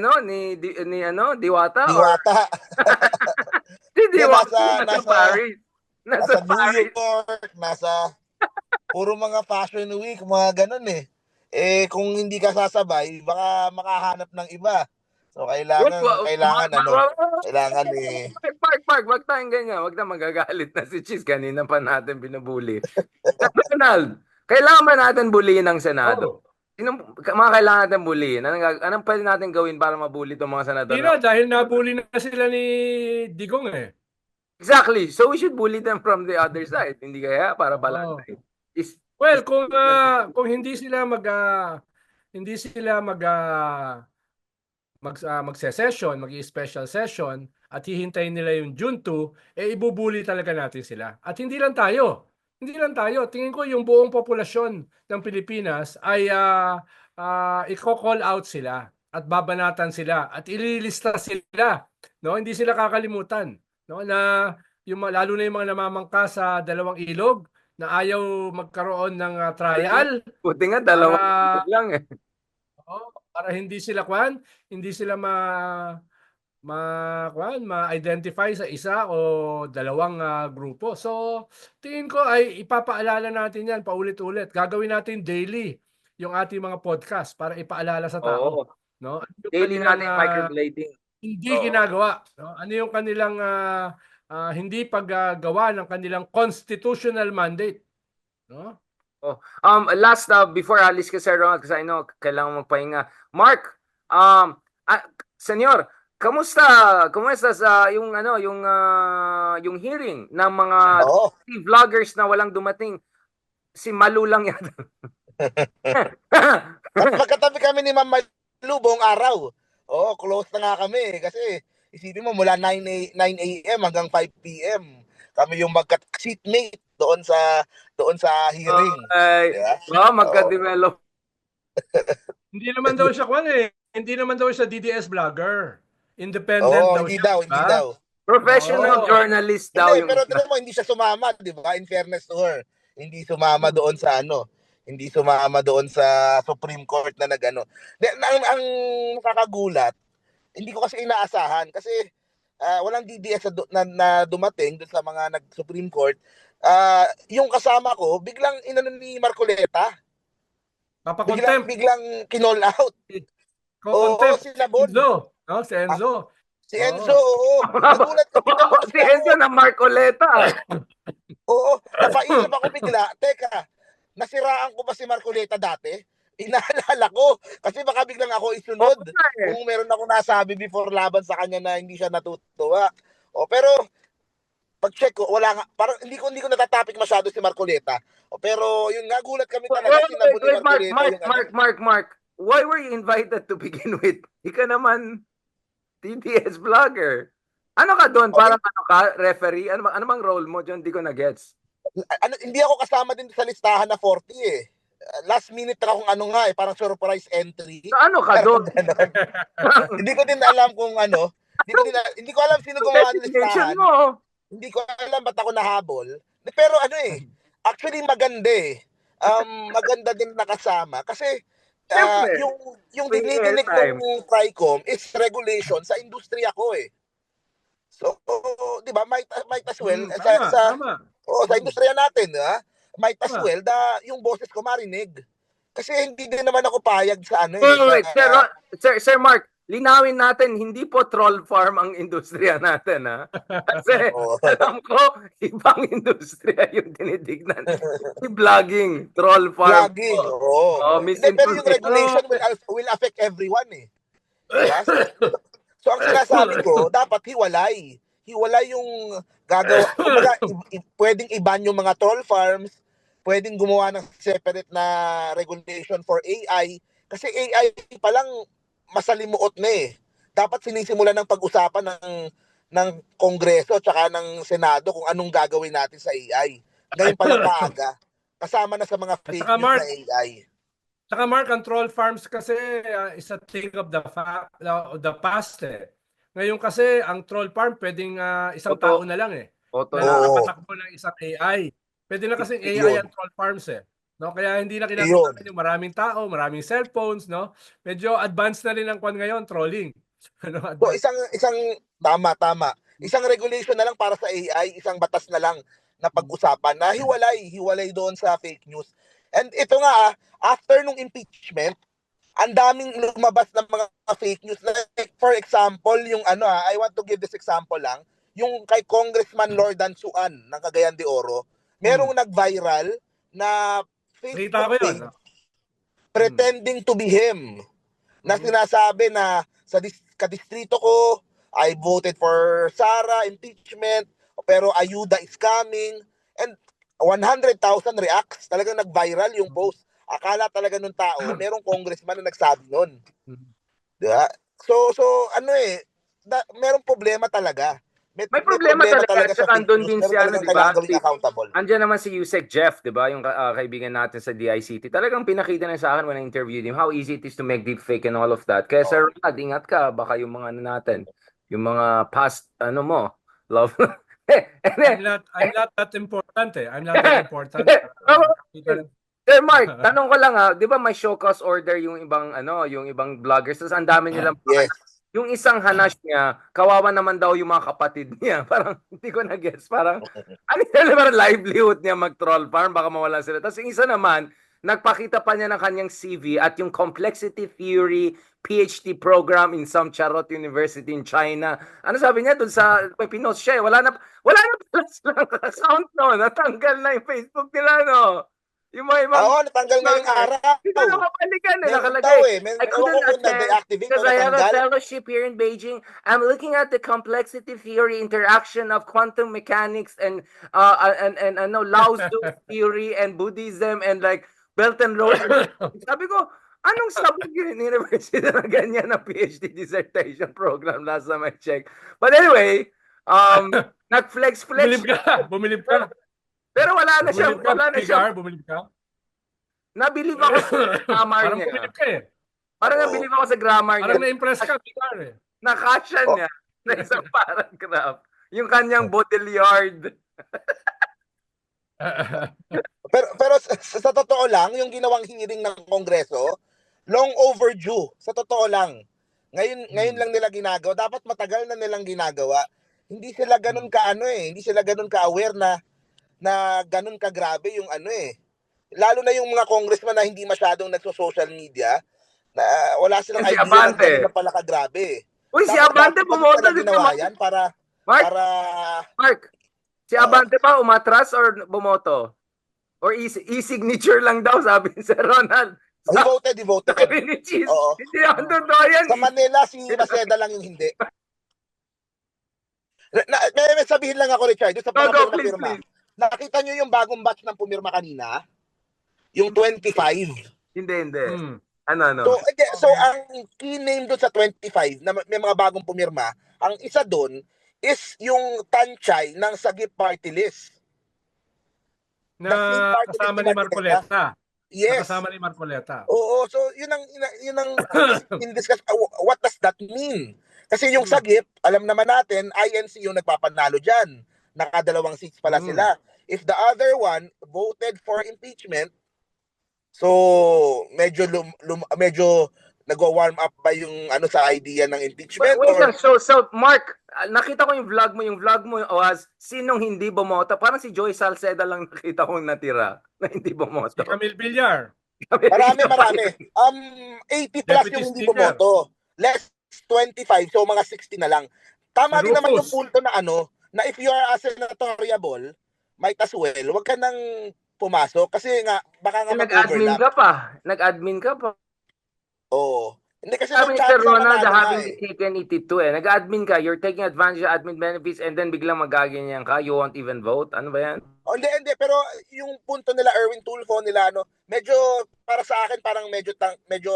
Speaker 1: Diwata?
Speaker 3: Diwata.
Speaker 1: Si Diwata nasa
Speaker 3: nasa
Speaker 1: Paris.
Speaker 3: Nasa New York, puro mga Fashion Week, mga ganun eh. Kung hindi ka sasabay, baka makahanap ng iba. So kailangan
Speaker 1: Mark, wag tayong ganyan. Wag na magagalit na si Cheese. Kanina pa natin binubuli. Donald, kailangan ba natin bulihin ang Senado? Mga kailangan natin bulihin? Anong pwede natin gawin para mabuli itong mga senador?
Speaker 2: Hindi na, dahil nabuli na sila ni Digong eh.
Speaker 1: Exactly. So we should bully them from the other side. Hindi kaya para balantay.
Speaker 2: Well, kung hindi sila magse-session, mag-special session at hihintayin nila yung June 2, ibubuli talaga natin sila. At hindi lang tayo. Tingin ko yung buong populasyon ng Pilipinas ay i-call out sila at babanatan sila at ililista sila, no? Hindi sila kakalimutan, no? Na lalo na yung mga namamangka sa dalawang ilog na ayaw magkaroon ng trial.
Speaker 1: Buti nga dalawang ilog lang eh.
Speaker 2: Para hindi sila ma-identify sa isa o dalawang grupo. So, tingin ko ay ipapaalala natin yan paulit-ulit. Gagawin natin daily yung ating mga podcast para ipaalala sa tao. No?
Speaker 1: Daily natin microblading.
Speaker 2: Hindi ginagawa. No? Ano yung kanilang hindi paggawa ng kanilang constitutional mandate. No?
Speaker 1: Last, before alis ka, Sir Ronald, kasi I know kailangan magpahinga. Mark, Senyor, kamusta sa yung hearing ng mga vloggers na walang dumating? Si Malu lang yata.
Speaker 3: Magkatabi kami ni Ma'am Malu buong araw. Close na nga kami kasi isipin mo mula 9 a.m. hanggang 5 p.m. Kami yung magka-seatmate doon sa hearing.
Speaker 1: Magka-develop.
Speaker 2: Hindi naman daw siya Hindi naman daw siya DDS vlogger. Independent daw
Speaker 3: hindi
Speaker 2: siya.
Speaker 3: Hindi daw.
Speaker 1: Professional journalist daw yung...
Speaker 3: Pero tignan mo, hindi siya sumama, di ba? In fairness to her. Hindi sumama doon sa Hindi sumama doon sa Supreme Court na nag-ano. Ang nakakagulat, hindi ko kasi inaasahan kasi walang DDS na dumating doon sa mga nag-Supreme Court. Yung kasama ko, biglang inano ni Marcoleta. Biglang kinall out.
Speaker 2: Sinabon. Si Enzo.
Speaker 3: Si Enzo, oo. Nagulat ko.
Speaker 1: Si Enzo na Marcoleta.
Speaker 3: Napaisip ako bigla. Teka, nasiraan ko ba si Marcoleta dati? Inaalala ko. Kasi baka biglang ako isunod. Kung meron ako nasabi before laban sa kanya na hindi siya natutuwa. Pero pag-check ko, wala nga. Parang hindi ko natatapik masyado si Marcoleta. Pero yun nga, gulat kami talaga. Sinabon ni Marcoleta.
Speaker 1: Mark. Why were you invited to begin with? Ika naman TDS vlogger. Ano ka doon? Parang referee? Ano bang role mo dyan? Hindi ko na-gets.
Speaker 3: Hindi ako kasama din sa listahan na 40 eh. Last minute akong parang surprise entry.
Speaker 1: So, ano ka doon?
Speaker 3: Hindi ko din alam kung hindi ko alam sino gumawa ng listahan. Hindi ko alam ba't ako nahabol. Pero actually maganda eh. Maganda din nakasama kasi yung dinidinig ng TRICOM is regulation sa industriya ko eh. So, di ba, might as well sa industriya natin, might as well yung boses ko marinig. Kasi hindi din naman ako payag sa
Speaker 1: Sir Mark, linawin natin, hindi po troll farm ang industriya natin, ha? Kasi
Speaker 3: Oo.
Speaker 1: alam ko, ibang industriya yung tinitignan. Hindi vlogging, troll farm
Speaker 3: Vlogging,
Speaker 1: po.
Speaker 3: oo. Hindi, pero yung
Speaker 1: Misinformation.
Speaker 3: regulation
Speaker 2: Pero,
Speaker 3: will affect everyone eh. Diba? So ang sinasabi ko, dapat hiwalay. Hiwalay yung gagawa. Kumbaga, pwedeng i-ban yung mga troll farms, pwedeng gumawa ng separate na regulation for AI. Kasi AI pa lang masalimuot na eh. Dapat sinisimulan ng pag-usapan ng Kongreso tsaka ng Senado kung anong gagawin natin sa AI. Ngayon pa lang maaga. Kasama na sa mga
Speaker 2: at
Speaker 3: fake
Speaker 2: saka
Speaker 3: news
Speaker 2: Mark,
Speaker 3: na AI.
Speaker 2: ang troll farms kasi is a thing of the past eh. Ngayon kasi ang troll farm pwedeng isang tao
Speaker 1: Oto,
Speaker 2: na lang eh
Speaker 1: oto
Speaker 2: na
Speaker 1: na.
Speaker 3: Oo.
Speaker 2: nakakatakbo ng isang AI. Pwede na kasing AI
Speaker 3: Iyon.
Speaker 2: ang troll farms eh. No, kaya hindi na
Speaker 3: Iyon.
Speaker 2: kinakailangan yung maraming tao, maraming cellphones, no? Medyo advanced na rin ang kwan ngayon, trolling. Ano,
Speaker 3: So
Speaker 2: advanced.
Speaker 3: isang tama. Isang regulation na lang para sa AI, isang batas na lang na pag-usapan na hiwalay doon sa fake news. And ito nga, after nung impeachment, ang daming lumabas ng mga fake news. Like, for example, yung I want to give this example lang, yung kay Congressman Lordan Suan ng Cagayan de Oro, merong nag-viral na
Speaker 2: Nakita
Speaker 3: Facebook
Speaker 2: ko yun.
Speaker 3: page
Speaker 2: No?
Speaker 3: pretending to be him na
Speaker 2: Mhm.
Speaker 3: sinasabi na sa kadistrito ko, I voted for Sara, impeachment, pero ayuda is coming. And 100,000 reacts. Talagang nag-viral yung post. Akala talaga nung tao, merong congressman na nagsabi nun.
Speaker 2: Mhm.
Speaker 3: Diba? So merong problema talaga.
Speaker 1: May problema talaga,
Speaker 3: sa
Speaker 1: tsaka
Speaker 3: fake
Speaker 1: andun
Speaker 3: news.
Speaker 1: din si
Speaker 3: Meron
Speaker 1: ano,
Speaker 3: talagang
Speaker 1: di ba?
Speaker 3: kailangan gawing accountable.
Speaker 1: Andiyan naman si Yusek Jeff, di ba? Yung kaibigan natin sa DICT. Talagang pinakita niya sa akin when I interviewed him how easy it is to make deepfake and all of that. Kaya Sir Rod, ingat ka. Baka yung mga ano natin, yung mga past, ano mo, love.
Speaker 2: I'm not that important eh. I'm not that important.
Speaker 1: Sir Mark, tanong ko lang ha, 'di ba may show cause order yung ibang yung ibang vloggers, tapos ang dami nilang
Speaker 3: Yes.
Speaker 1: yung isang hanash niya, kawawa naman daw yung mga kapatid niya. Parang hindi ko na guess, parang ano yun, parang livelihood niya mag-troll farm, baka mawala sila. Tapos yung isa naman, nagpakita pa niya ng kanyang CV at yung complexity theory PhD program in some charot university in China. Ano sabi niya dun sa may pinost siya, wala na pala silang account no, natanggal na yung Facebook nila no. Yung mga ibang
Speaker 3: Oo, natanggal ngayong araw.
Speaker 1: hindi ko nakapalikan eh,
Speaker 3: Meron
Speaker 1: nakalagay.
Speaker 3: daw eh.
Speaker 1: I
Speaker 3: Ewan ko
Speaker 1: couldn't
Speaker 3: kung
Speaker 1: attend
Speaker 3: na-deactivate
Speaker 1: because
Speaker 3: o
Speaker 1: I have a
Speaker 3: natanggal.
Speaker 1: fellowship here in Beijing. I'm looking at the complexity theory, interaction of quantum mechanics and Lao Tzu theory and Buddhism and like Belt and Road. Sabi ko, anong sabog yun university na ganyan na PhD dissertation program last time I checked. But anyway, nag-flex-flex.
Speaker 2: Bumilib ka.
Speaker 1: Pero wala na siya,
Speaker 2: Bumilib ka.
Speaker 1: nabilib ako sa grammar
Speaker 2: Parang
Speaker 1: niya.
Speaker 2: bumilib ka eh.
Speaker 1: Parang nabilib ako sa grammar niya.
Speaker 2: Parang na-impress ka, Bigar eh.
Speaker 1: Nakasya niya na isang paragraph. Yung kanyang Baudrillard.
Speaker 3: Pero sa totoo lang, yung ginawang hearing ng Kongreso, long overdue. Sa totoo lang. Ngayon lang nila ginagawa. Dapat matagal na nilang ginagawa. Hindi sila ganun hindi sila ganun ka-aware na ganun ka-grabe yung Lalo na yung mga congressman na hindi masyadong nagso-social media, na wala silang
Speaker 1: Si
Speaker 3: idea na
Speaker 1: Abante.
Speaker 3: ganun na pala ka-grabe.
Speaker 1: Uy, si Abante bumoto din
Speaker 3: ginawa
Speaker 1: naman.
Speaker 3: yan para
Speaker 1: Mark, si Abante ba umatras or bumoto? Or e-signature lang daw, sabi ni Sir Ronald.
Speaker 3: he voted.
Speaker 1: Sabi ni Cheese,
Speaker 3: Oo.
Speaker 1: hindi ako totoo yan.
Speaker 3: Sa Manila, si Maceda lang yung hindi. May sabihin lang ako, Richard, doon sa mga pirma. Nakita nyo yung bagong batch ng pumirma kanina? Yung 25.
Speaker 1: Hindi. Ano?
Speaker 3: So ang key name doon sa 25 na may mga bagong pumirma, ang isa doon is yung Tanchay ng Sagip Party List.
Speaker 2: Na kasama ni Marcoleta.
Speaker 3: Yes.
Speaker 2: Kasama ni Marcoleta.
Speaker 3: Oo, so yun ang in-discuss. What does that mean? Kasi yung Sagip, alam naman natin, INC yung nagpapanalo dyan. Nakadalawang seats pala sila. If the other one voted for impeachment, so medyo nagwa-warm up ba yung sa idea ng impeachment?
Speaker 1: Wait lang, so Mark, nakita ko yung vlog mo was sinong hindi bumoto. Parang si Joy Salceda lang nakita kong natira na hindi bumoto.
Speaker 2: Si Camille Villar.
Speaker 3: Marami. 80 plus yung hindi bumoto. Less 25, so mga 60 na lang. Tama
Speaker 2: Si
Speaker 3: din naman yung
Speaker 2: Rufus.
Speaker 3: punto na na if you are a senatoriable, might as well, wag ka nang pumasok kasi nga baka nga
Speaker 1: Nag-admin
Speaker 3: mag-overlap.
Speaker 1: ka pa. Nag-admin ka pa.
Speaker 3: Oo. Hindi kasi
Speaker 1: Sabi
Speaker 3: may
Speaker 1: ni Sir
Speaker 3: chance na
Speaker 1: Ronald,
Speaker 3: manalo nga
Speaker 1: having
Speaker 3: eh.
Speaker 1: been taken ET2 Nag-admin ka, you're taking advantage of admin benefits and then biglang magaganyan ka, you won't even vote. Ano ba yan?
Speaker 3: Oh, hindi, pero yung punto nila Erwin Tulfo nila medyo para sa akin parang medyo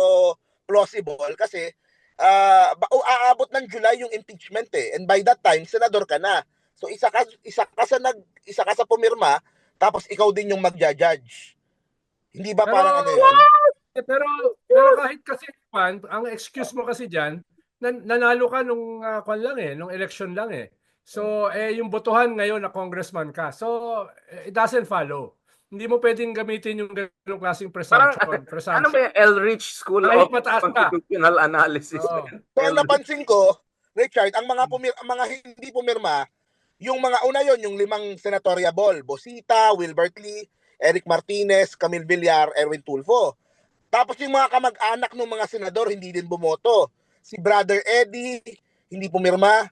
Speaker 3: plausible kasi aabot ng July yung impeachment eh. And by that time, senador ka na. So isa ka sa pumirma tapos ikaw din yung magja-judge. Hindi ba
Speaker 2: Pero,
Speaker 3: parang ano 'yun?
Speaker 2: pero kahit kasi, Juan, ang excuse mo kasi dyan, nanalo ka nung kwan lang nung election lang eh. So, yung botohan ngayon na congressman ka. So, it doesn't follow. Hindi mo pwedeng gamitin yung ganung klaseng
Speaker 1: Parang,
Speaker 2: presumption.
Speaker 1: ano ba yung Elrich School
Speaker 2: Kahit
Speaker 1: of
Speaker 2: mataas ka.
Speaker 1: Constitutional Analysis?
Speaker 2: Oo.
Speaker 3: So ang
Speaker 1: Elrich.
Speaker 3: napansin ko, Richard, ang mga hindi pumirma, yung mga una yon yung 5 senatoriable, Bosita, Wilbert Lee, Eric Martinez, Camille Villar, Erwin Tulfo. Tapos yung mga kamag-anak ng mga senador hindi din bumoto. Si Brother Eddie hindi pumirma,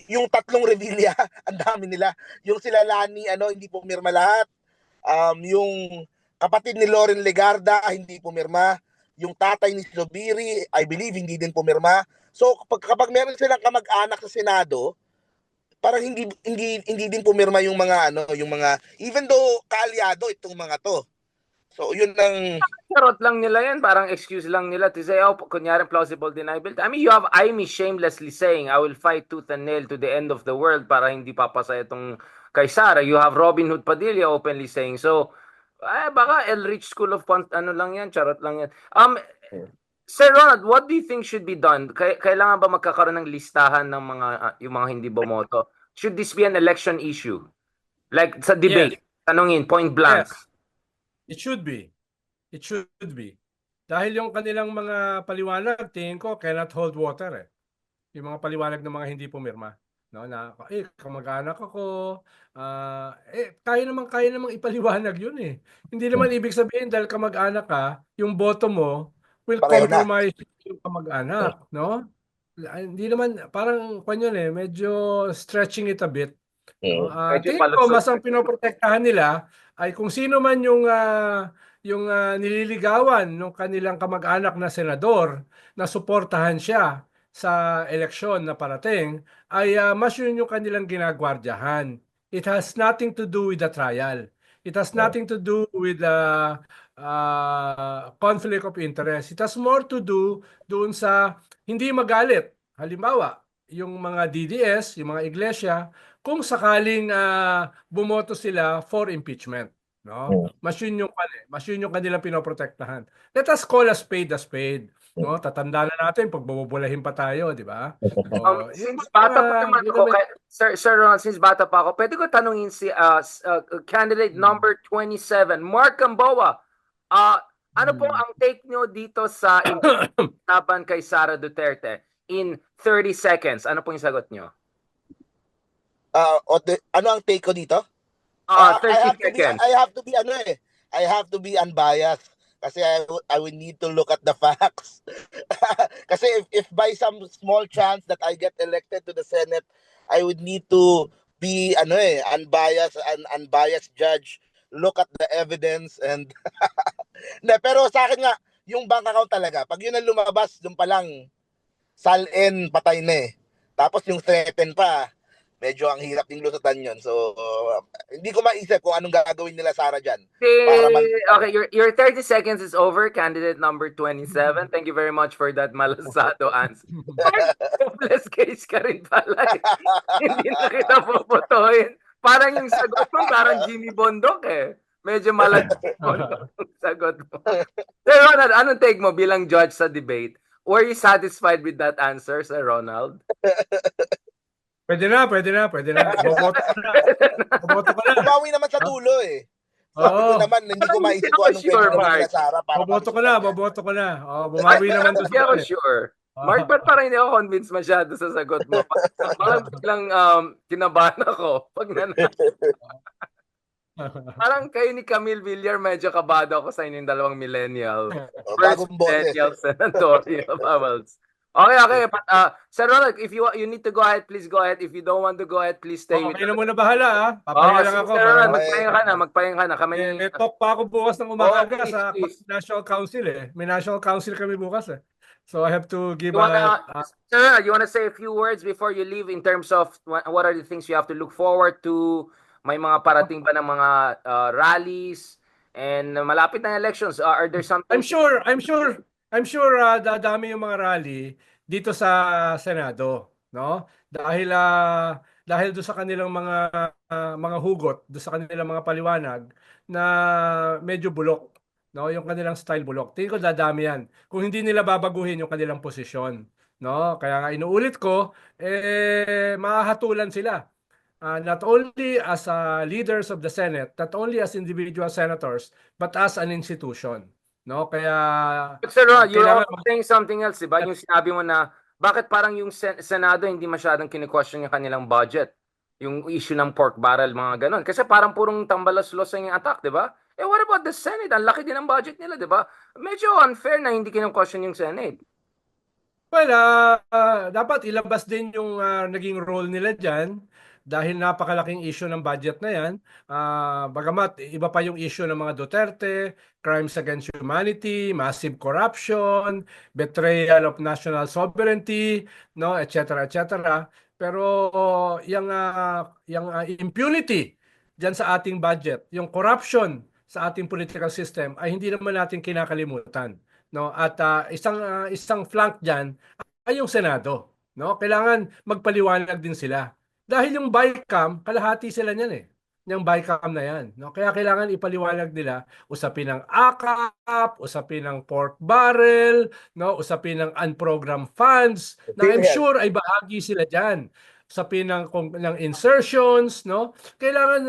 Speaker 3: yung 3 Revilla, ang dami nila. Yung sila Lani hindi pumirma lahat. Yung kapatid ni Loren Legarda hindi pumirma. Yung tatay ni Zubiri, I believe hindi din pumirma. So kapag meron silang kamag-anak sa Senado, parang hindi din pumirma yung mga yung mga even though kaalyado itong mga to. So yun ang
Speaker 1: Charot lang nila yan. Parang excuse lang nila to say, kunyari plausible deniability. I mean, you have Amy shamelessly saying, I will fight tooth and nail to the end of the world para hindi papasa itong kay Sara. You have Robin Hood Padilla openly saying, so, baka Elrich School of ano lang yan, charot lang yan. Sir Ronald, what do you think should be done? Kailangan ba magkakaroon ng listahan ng mga yung mga hindi bumoto? Should this be an election issue? Like sa debate, tanungin point blank.
Speaker 2: Yes. It should be. It should be. Dahil yung kanilang mga paliwanag, tingin ko, cannot hold water eh. Yung mga paliwanag ng mga hindi pumirma. No, na, kamag-anak ako, kaya namang ipaliwanag yun eh. Hindi naman ibig sabihin dahil kamag-anak ka, yung boto mo will
Speaker 3: Pareho na.
Speaker 2: compromise yung kamag-anak, no? Hindi naman, parang, yun eh, medyo stretching it a bit. No?
Speaker 1: Medyo
Speaker 2: Tingin ko,
Speaker 1: palusot.
Speaker 2: mas ang pinoprotektahan nila ay kung sino man yung nililigawan ng kanilang kamag-anak na senador na suportahan siya sa eleksyon na parating, ay mas yun yung kanilang ginagwardyahan. It has nothing to do with the trial. It has nothing to do with the conflict of interest. It has more to do doon sa hindi magalit. Halimbawa, yung mga DDS, yung mga iglesia, kung sakaling bumoto sila for impeachment. No? Mas yun yung kanilang pinoprotektahan. Let us call a spade. No? Tatanda na natin pag bububulahin pa tayo, di ba?
Speaker 1: Since bata pa naman ako, Sir Ronald, since bata pa ako, pwede ko tanungin si candidate number 27, Mark Gamboa. Ano po ang take nyo dito sa laban kay Sara Duterte? In 30 seconds, ano po yung sagot nyo?
Speaker 3: ano ang take ko dito?
Speaker 1: 30 seconds.
Speaker 3: I have to be unbiased kasi I would need to look at the facts. Kasi if by some small chance that I get elected to the Senate, I would need to be unbiased judge, look at the evidence and pero sa akin nga yung bank account talaga, pag yun ang lumabas, doon pa lang salin patay na eh. Tapos yung threaten pa, medyo ang hirap ding lusutan yun. So, hindi ko maisip kung anong gagawin nila Sara dyan.
Speaker 1: Okay, your 30 seconds is over, candidate number 27. Thank you very much for that malasado answer. Hopeless case ka rin pala eh. Hindi na kita puputuin. Parang yung sagot mo, parang Jimmy Bondok eh. Medyo malagay yung sagot mo. Sir Ronald, anong take mo bilang judge sa debate? Were you satisfied with that answer, Sir Ronald?
Speaker 2: Pwede na. Boboto ko na.
Speaker 3: Bumawi naman sa dulo eh.
Speaker 2: Oo.
Speaker 3: Naman, hindi ko maisip kung anong pwede naman nila Sara.
Speaker 2: Boboto ko na. Bumawi naman doon.
Speaker 1: Hindi ako sure. Mark, ba't parang hindi ako convinced masyado sa sagot mo? Parang biglang kinabahan ako pag parang kayo ni Camille Villar, medyo kabado ako sa inyong dalawang millennial.
Speaker 3: Bagong boses.
Speaker 1: Millennial senatorial bubbles. Okay. But, Sir Ronald, if you need to go ahead, please go ahead. If you don't want to go ahead, please stay with
Speaker 2: Okay na
Speaker 1: us.
Speaker 2: muna bahala ah. Papahinga lang
Speaker 1: Sige,
Speaker 2: ako
Speaker 1: Sir
Speaker 2: para
Speaker 1: Ronald,
Speaker 3: Okay.
Speaker 1: magpahinga ka na. Kami ni...
Speaker 2: may talk pa ako bukas ng umaga
Speaker 1: please,
Speaker 2: sa
Speaker 1: please.
Speaker 2: National Council eh. May National Council kami bukas eh. So I have to give
Speaker 1: You wanna,
Speaker 2: a
Speaker 1: Sir Ronald, you wanna say a few words before you leave in terms of what are the things you have to look forward to? May mga parating ba ng mga rallies? And malapit na elections. Are there something...
Speaker 2: I'm sure dadami yung mga rally dito sa Senado, no? Dahil do sa kanilang mga hugot, do sa kanilang mga paliwanag na medyo bulok, no? Yung kanilang style bulok. Tingin ko dadami yan. Kung hindi nila babaguhin yung kanilang posisyon, no? Kaya nga inuulit ko, mahahatulan sila. Not only as leaders of the Senate, not only as individual senators, but as an institution. No? Kaya
Speaker 1: But Sir Ron, you're
Speaker 2: kailangan
Speaker 1: also saying something else, diba? Yung sinabi mo na, bakit parang yung Senado hindi masyadong kine-question yung kanilang budget? Yung issue ng pork barrel, mga ganon. Kasi parang purong tambalas-los yung attack, diba? What about the Senate? Ang laki din ng budget nila, diba? Medyo unfair na hindi kine-question yung Senate.
Speaker 2: well, dapat ilabas din yung naging role nila dyan dahil napakalaking issue ng budget na yan. Bagamat iba pa yung issue ng mga Duterte, crimes against humanity, massive corruption, betrayal of national sovereignty, no, etc. etc. Pero yung impunity dyan sa ating budget, yung corruption sa ating political system ay hindi naman natin kinakalimutan, no? At isang flank diyan ay yung Senado, no? Kailangan magpaliwanag din sila. Dahil yung BICAM, kalahati sila niyan eh. Yung BICAM na yan, no? Kaya kailangan ipaliwanag nila usapin ng AKAP, usapin ng pork barrel, no? Usapin ng unprogrammed funds na I'm sure ay bahagi sila diyan. Usapin ng insertions, no? Kailangan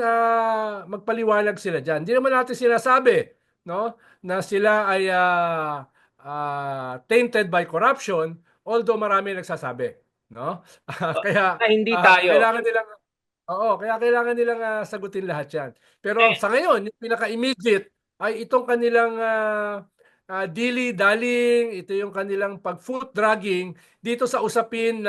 Speaker 2: magpaliwanag sila diyan. Hindi naman natin sinasabi, no, na sila ay tainted by corruption, although marami nagsasabi, no? Kaya
Speaker 1: Na hindi tayo.
Speaker 2: kailangan nilang sagutin lahat 'yan. Pero sa ngayon, yung pinaka-immediate ay itong kanilang dilly-dallying, ito yung kanilang pag-foot dragging dito sa usapin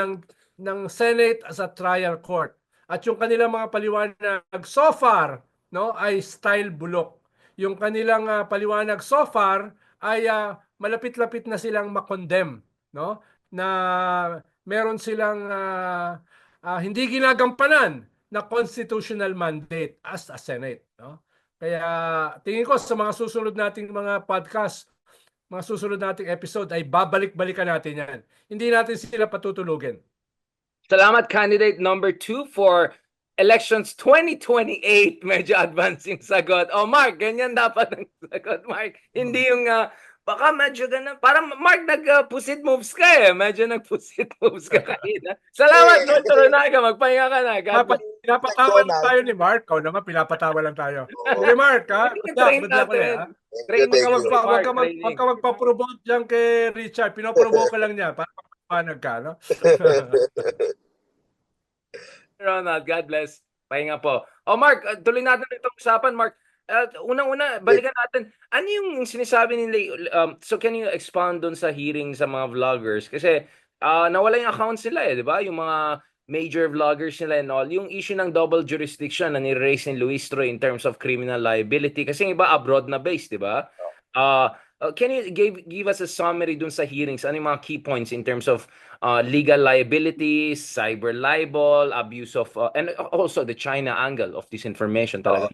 Speaker 2: ng Senate as a trial court. At yung kanilang mga paliwanag so far, no, ay style bulok. Yung kanilang paliwanag so far ay malapit-lapit na silang makondemn, no? Na meron silang hindi ginagampanan na constitutional mandate as a Senate, no? Kaya tingin ko sa mga susunod nating mga podcast, mga susunod nating episode ay babalik-balikan natin 'yan. Hindi natin sila patutulugin.
Speaker 1: Salamat, candidate number 2 for elections 2028. Medyo advancing sagot. Mark, ganyan dapat ang sagot, Mark. Hindi yung, baka medyo ganun. Parang, Mark, nag-pusit moves ka eh. Medyo nag-pusit moves ka kanina. Salamat, Lord Toronaga. Magpahinga ka na. God bless.
Speaker 2: Pinapatawa lang tayo ni Mark. O naman, pinapatawa lang tayo. Okay, Mark, ha? Good luck ulit, ha?
Speaker 1: Training
Speaker 3: Thank you.
Speaker 2: Huwag
Speaker 1: training.
Speaker 2: ka magpa-promote dyan kay Richard. Pinoprovoke ka lang niya para magpapanag ka, no?
Speaker 1: Ronald, God bless. Pahinga po. Mark, tuloy natin itong usapan, Mark. Unang-una, balikan natin. Ano yung sinasabi nila? So can you expound dun sa hearing sa mga vloggers? Kasi nawala yung accounts nila di ba? Yung mga major vloggers nila and all. Yung issue ng double jurisdiction na ni-raise ni Luis Troy in terms of criminal liability. Kasi yung iba abroad na based, di ba? Can you give us a summary dun sa hearings? Ano yung mga key points in terms of legal liabilities, cyber libel, abuse of, and also the China angle of this information talaga?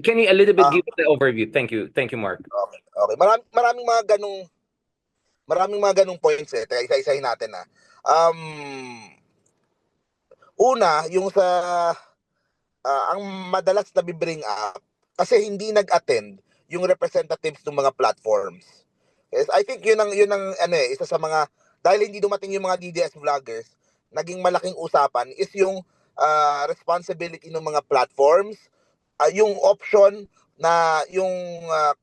Speaker 1: Can you a little bit give us the overview? Thank you, Mark.
Speaker 3: Okay. Maraming mga ganung points eh. Kaya isa-isahin natin una, yung sa ang madalas na bibring up kasi hindi nag-attend yung representatives ng mga platforms. Yes, I think yun ang isa sa mga dahil hindi dumating yung mga DDS vloggers, naging malaking usapan is yung responsibility ng mga platforms, yung option na yung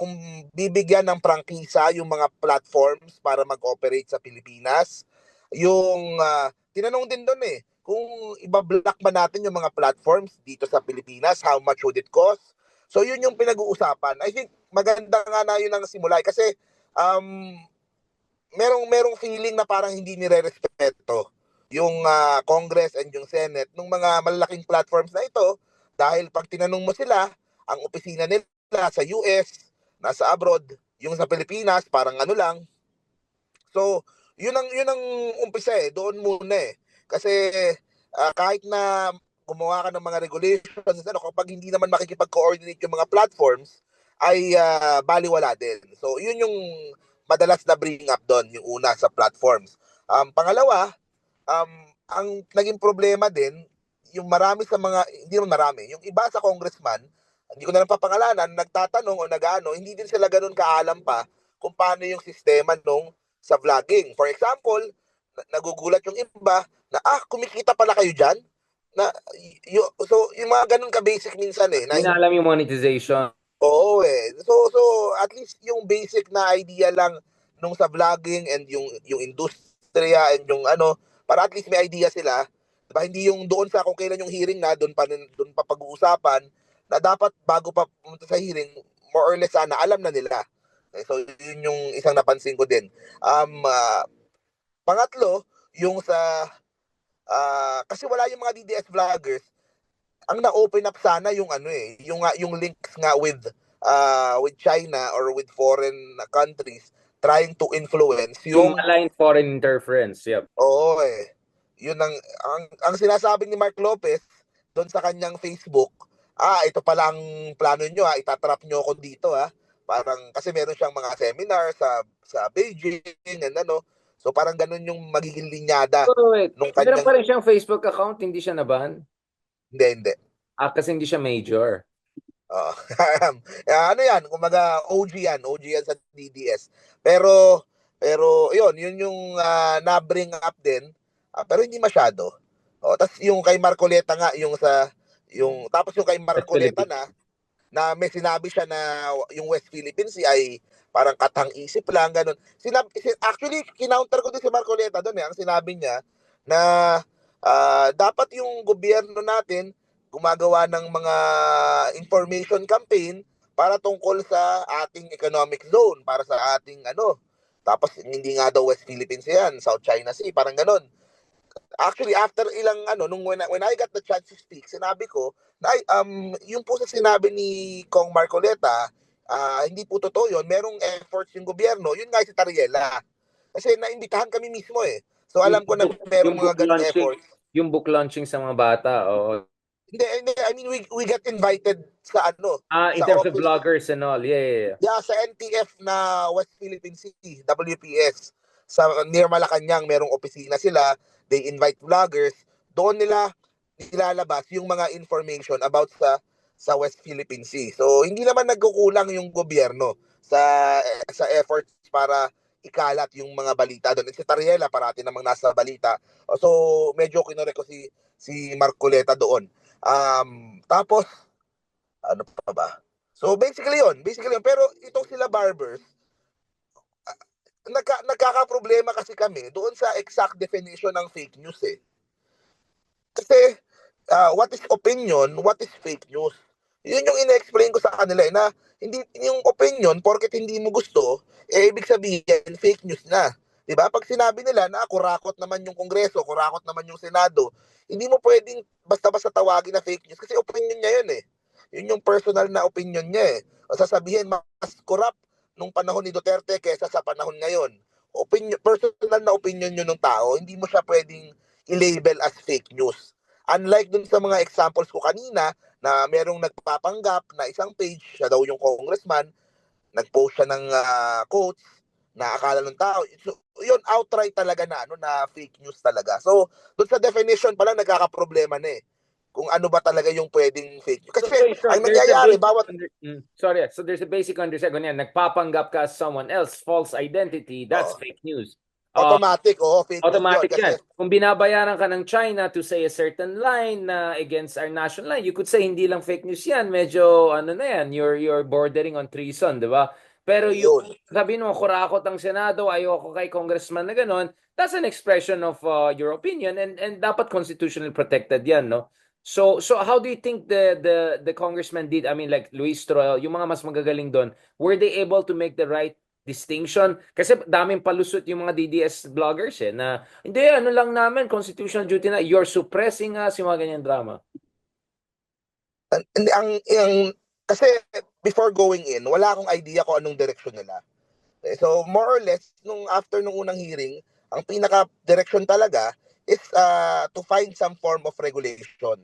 Speaker 3: kung bibigyan ng prangkisa yung mga platforms para mag-operate sa Pilipinas. Yung tinanong din doon kung ibablock ba natin yung mga platforms dito sa Pilipinas, how much would it cost? So yun yung pinag-uusapan. I think maganda nga na yun ang simula kasi merong feeling na parang hindi nire-respeto yung Congress and yung Senate ng mga malalaking platforms na ito dahil pag tinanong mo sila, ang opisina nila sa US, nasa abroad, yung sa Pilipinas parang ano lang. So, yun ang umpisa doon muna Kasi kahit na gumawa ka ng mga regulations, ano, kapag hindi naman makikipag-coordinate yung mga platforms, ay baliwala din. So, yun yung madalas na bring up doon, yung una sa platforms. Pangalawa, ang naging problema din, yung marami sa mga, hindi naman marami, yung iba sa congressman, hindi ko na lang papangalanan, nagtatanong o nag-ano, hindi din sila ganun kaalam pa kung paano yung sistema nung sa vlogging. For example, nagugulat yung iba na, kumikita pala kayo dyan? Na, so, yung mga ganun ka-basic minsan na
Speaker 1: Hindi na alam yung monetization.
Speaker 3: oo So at least yung basic na idea lang nung sa vlogging and yung industriya and yung ano, para at least may idea sila. Diba? Hindi yung doon sa kung kailan yung hearing na doon pa pag-uusapan na dapat bago pa pumunta sa hearing, more or less sana alam na nila. So yun yung isang napansin ko din. Pangatlo, yung sa kasi wala yung mga DDS vloggers, ang na-open up sana yung yung links nga with China or with foreign countries trying to influence
Speaker 1: Yung
Speaker 3: yung
Speaker 1: malign foreign interference. Yep.
Speaker 3: oo yun ang sinasabi ni Mark Lopez doon sa kanyang Facebook. Ito pala ang plano nyo itatrap nyo ako dito parang kasi meron siyang mga seminar sa Beijing and ano. So parang ganun yung magiging linyada
Speaker 1: So, wait,
Speaker 3: nung
Speaker 1: meron
Speaker 3: kanyang
Speaker 1: pa rin siyang Facebook account, hindi siya naban?
Speaker 3: hindi.
Speaker 1: Kasi hindi siya major.
Speaker 3: Oo. Ano yan, kumaga OG yan sa DDS. Pero yun yung na-bring up din, pero hindi masyado. Tapos yung kay Marcoleta nga, tapos yung kay Marcoleta na may sinabi siya na yung West Philippine Sea ay parang katang-isip lang, ganun. Actually, kinounter ko din si Marcoleta doon Ang sinabi niya na dapat yung gobyerno natin gumagawa ng mga information campaign para tungkol sa ating economic zone, para sa ating ano. Tapos hindi nga daw West Philippines yan, South China Sea, parang ganun. Actually, after ilang when I got the chance to speak, sinabi ko na yung po sa sinabi ni Kong Marcoleta, hindi po totoo yun. Merong efforts yung gobyerno. Yun nga si Tariela. Kasi naimbitahan kami mismo So alam ko na merong
Speaker 1: Yung
Speaker 3: mga
Speaker 1: book
Speaker 3: ganong
Speaker 1: launching,
Speaker 3: efforts.
Speaker 1: yung book launching sa mga bata,
Speaker 3: Hindi. I mean, we get invited sa
Speaker 1: in
Speaker 3: sa
Speaker 1: terms of
Speaker 3: office.
Speaker 1: vloggers and all. Yeah.
Speaker 3: Yeah, sa NTF na West Philippine Sea, WPS. Near Malacanang, merong opisina sila. They invite vloggers. Doon nila nilalabas yung mga information about sa West Philippine Sea. So, hindi naman nagkukulang yung gobyerno sa efforts para ikalat yung mga balita doon. Si Tariela parati namang nasa balita. So, medyo kinore ko si Marcoleta doon. Tapos, ano pa ba? So, basically yun. Pero itong sila barbers, nagkakaproblema kasi kami doon sa exact definition ng fake news Kasi, what is opinion, what is fake news? Yun yung ina-explain ko sa kanila na hindi yung opinion, porket hindi mo gusto, ibig sabihin, fake news na. Diba? Pag sinabi nila na kurakot naman yung Kongreso, kurakot naman yung Senado, hindi mo pwedeng basta-basta tawagin na fake news kasi opinion niya yun Yun yung personal na opinion niya O sasabihin, mas corrupt nung panahon ni Duterte kaysa sa panahon ngayon. Personal na opinion yun ng tao, hindi mo siya pwedeng i-label as fake news. Unlike dun sa mga examples ko kanina na merong nagpapanggap na isang page, siya daw yung congressman, nag-post siya ng quotes na akala ng tao. So, yun, outright talaga na fake news talaga. So, dun sa definition pa lang nagkakaproblema kung ano ba talaga yung pwedeng fake news. Kasi ang nangyayari,
Speaker 1: So there's a basic understanding. Nagpapanggap ka as someone else, false identity, that's fake news.
Speaker 3: Automatic, fake
Speaker 1: Automatic
Speaker 3: news yun.
Speaker 1: yan. Kung binabayaran ka ng China to say a certain line na against our national line, you could say hindi lang fake news yan, medyo ano na yan, you're bordering on treason, di ba? Pero yung sabihin mo, kurakot ang Senado, ayoko kay congressman na gano'n, that's an expression of your opinion and dapat constitutionally protected yan, no? So how do you think the congressman did? I mean, like Luis Troel, yung mga mas magagaling doon, were they able to make the right distinction. Kasi daming palusot yung mga DDS vloggers na hindi, ano lang namin, constitutional duty na, you're suppressing us, yung mga ganyan drama.
Speaker 3: Hindi, kasi before going in, wala akong idea kung anong direksyon nila. So more or less, after nung unang hearing, ang pinaka-direction talaga is to find some form of regulation.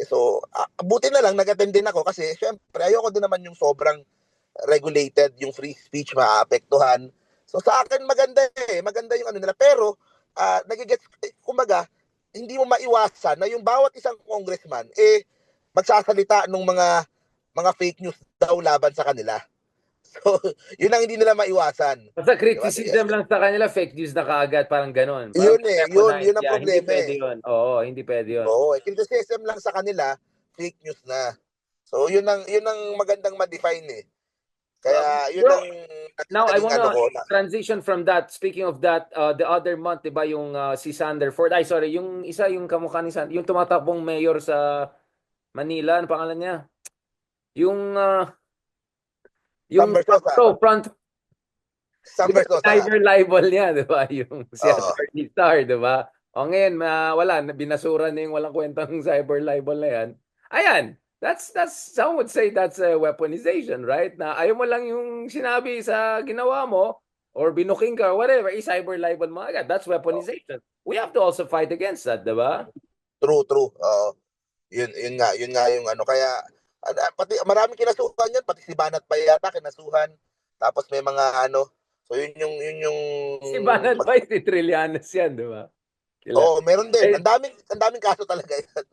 Speaker 3: So buti na lang nag-attend din ako kasi syempre ayoko din naman yung sobrang regulated, yung free speech maaapektuhan. So sa akin maganda yung ano nila, pero nagigets, kumbaga, hindi mo maiwasan na yung bawat isang congressman magsasalita ng mga fake news daw laban sa kanila. So, yun ang hindi nila maiwasan.
Speaker 1: Basta
Speaker 3: Diba?
Speaker 1: criticism lang sa kanila, fake news na kaagad, parang ganun. Parang
Speaker 3: Yun yun ang
Speaker 1: yeah, hindi
Speaker 3: problema
Speaker 1: pwede yun. Oo, hindi pwede yun.
Speaker 3: Oo, criticism lang sa kanila, fake news na. So, yun ang magandang ma-define Kaya, yun
Speaker 1: Bro,
Speaker 3: ang
Speaker 1: now I
Speaker 3: naging
Speaker 1: wanna
Speaker 3: ko.
Speaker 1: transition from that. Speaking of that, the other month, 'di ba, yung si Sander Ford, yung isa, yung kamukha ni Sander, yung tumatakbong mayor sa Manila, ano pangalan niya? Yung
Speaker 3: Sam Versosa.
Speaker 1: front
Speaker 3: Sam
Speaker 1: yung
Speaker 3: Versosa.
Speaker 1: cyber libel niya, 'di ba? Yung si
Speaker 3: Oo.
Speaker 1: Attorney Star, 'di ba? O ngayon, wala, binasura na yung walang kwentang cyber libel na yan. Ayan, that's some would say that's a weaponization, right? Na ayaw mo lang yung sinabi sa ginawa mo or binuking ka or whatever, cyber libel mo agad. That's weaponization. We have to also fight against that, 'di ba?
Speaker 3: True. Oo. Yun nga yung ano. Kaya, pati maraming kinasuhan yan. Pati si Banat pa yata kinasuhan. Tapos may mga ano. So, yun yung
Speaker 1: Si Banat pa, si Trillanes yan, 'di ba?
Speaker 3: Oo, meron din. Ang daming kaso talaga yan.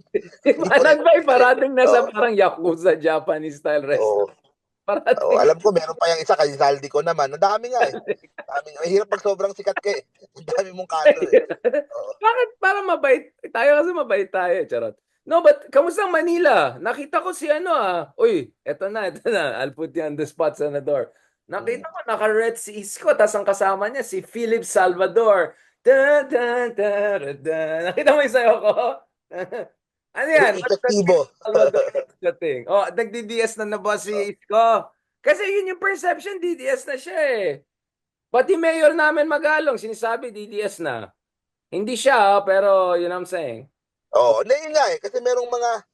Speaker 1: Si Banat pa, parating nasa
Speaker 3: Oo.
Speaker 1: parang Yakuza Japanese style restaurant. Parating.
Speaker 3: Oo, alam ko meron pa yung isa kay Zaldi ko naman. Ang dami nga Mahirap pag sobrang sikat ka Ang dami mong kaso Oo.
Speaker 1: Bakit parang mabait? Tayo kasi mabait tayo, charot. No, but kamusta ang Manila? Nakita ko si Uy, eto na. I'll put you on the spot, Senador. Nakita ko naka-red si Isko, tas ang kasama niya si Philip Salvador. Nakita mo yung sayo ko? Ano yan?
Speaker 3: Epektibo.
Speaker 1: Nag-DDS na ba si Isko? Kasi yun yung perception, DDS na siya Pati mayor namin Magalong, sinasabi DDS na. Hindi siya, pero you know what I'm saying?
Speaker 3: Oo, yun nga Kasi merong mga,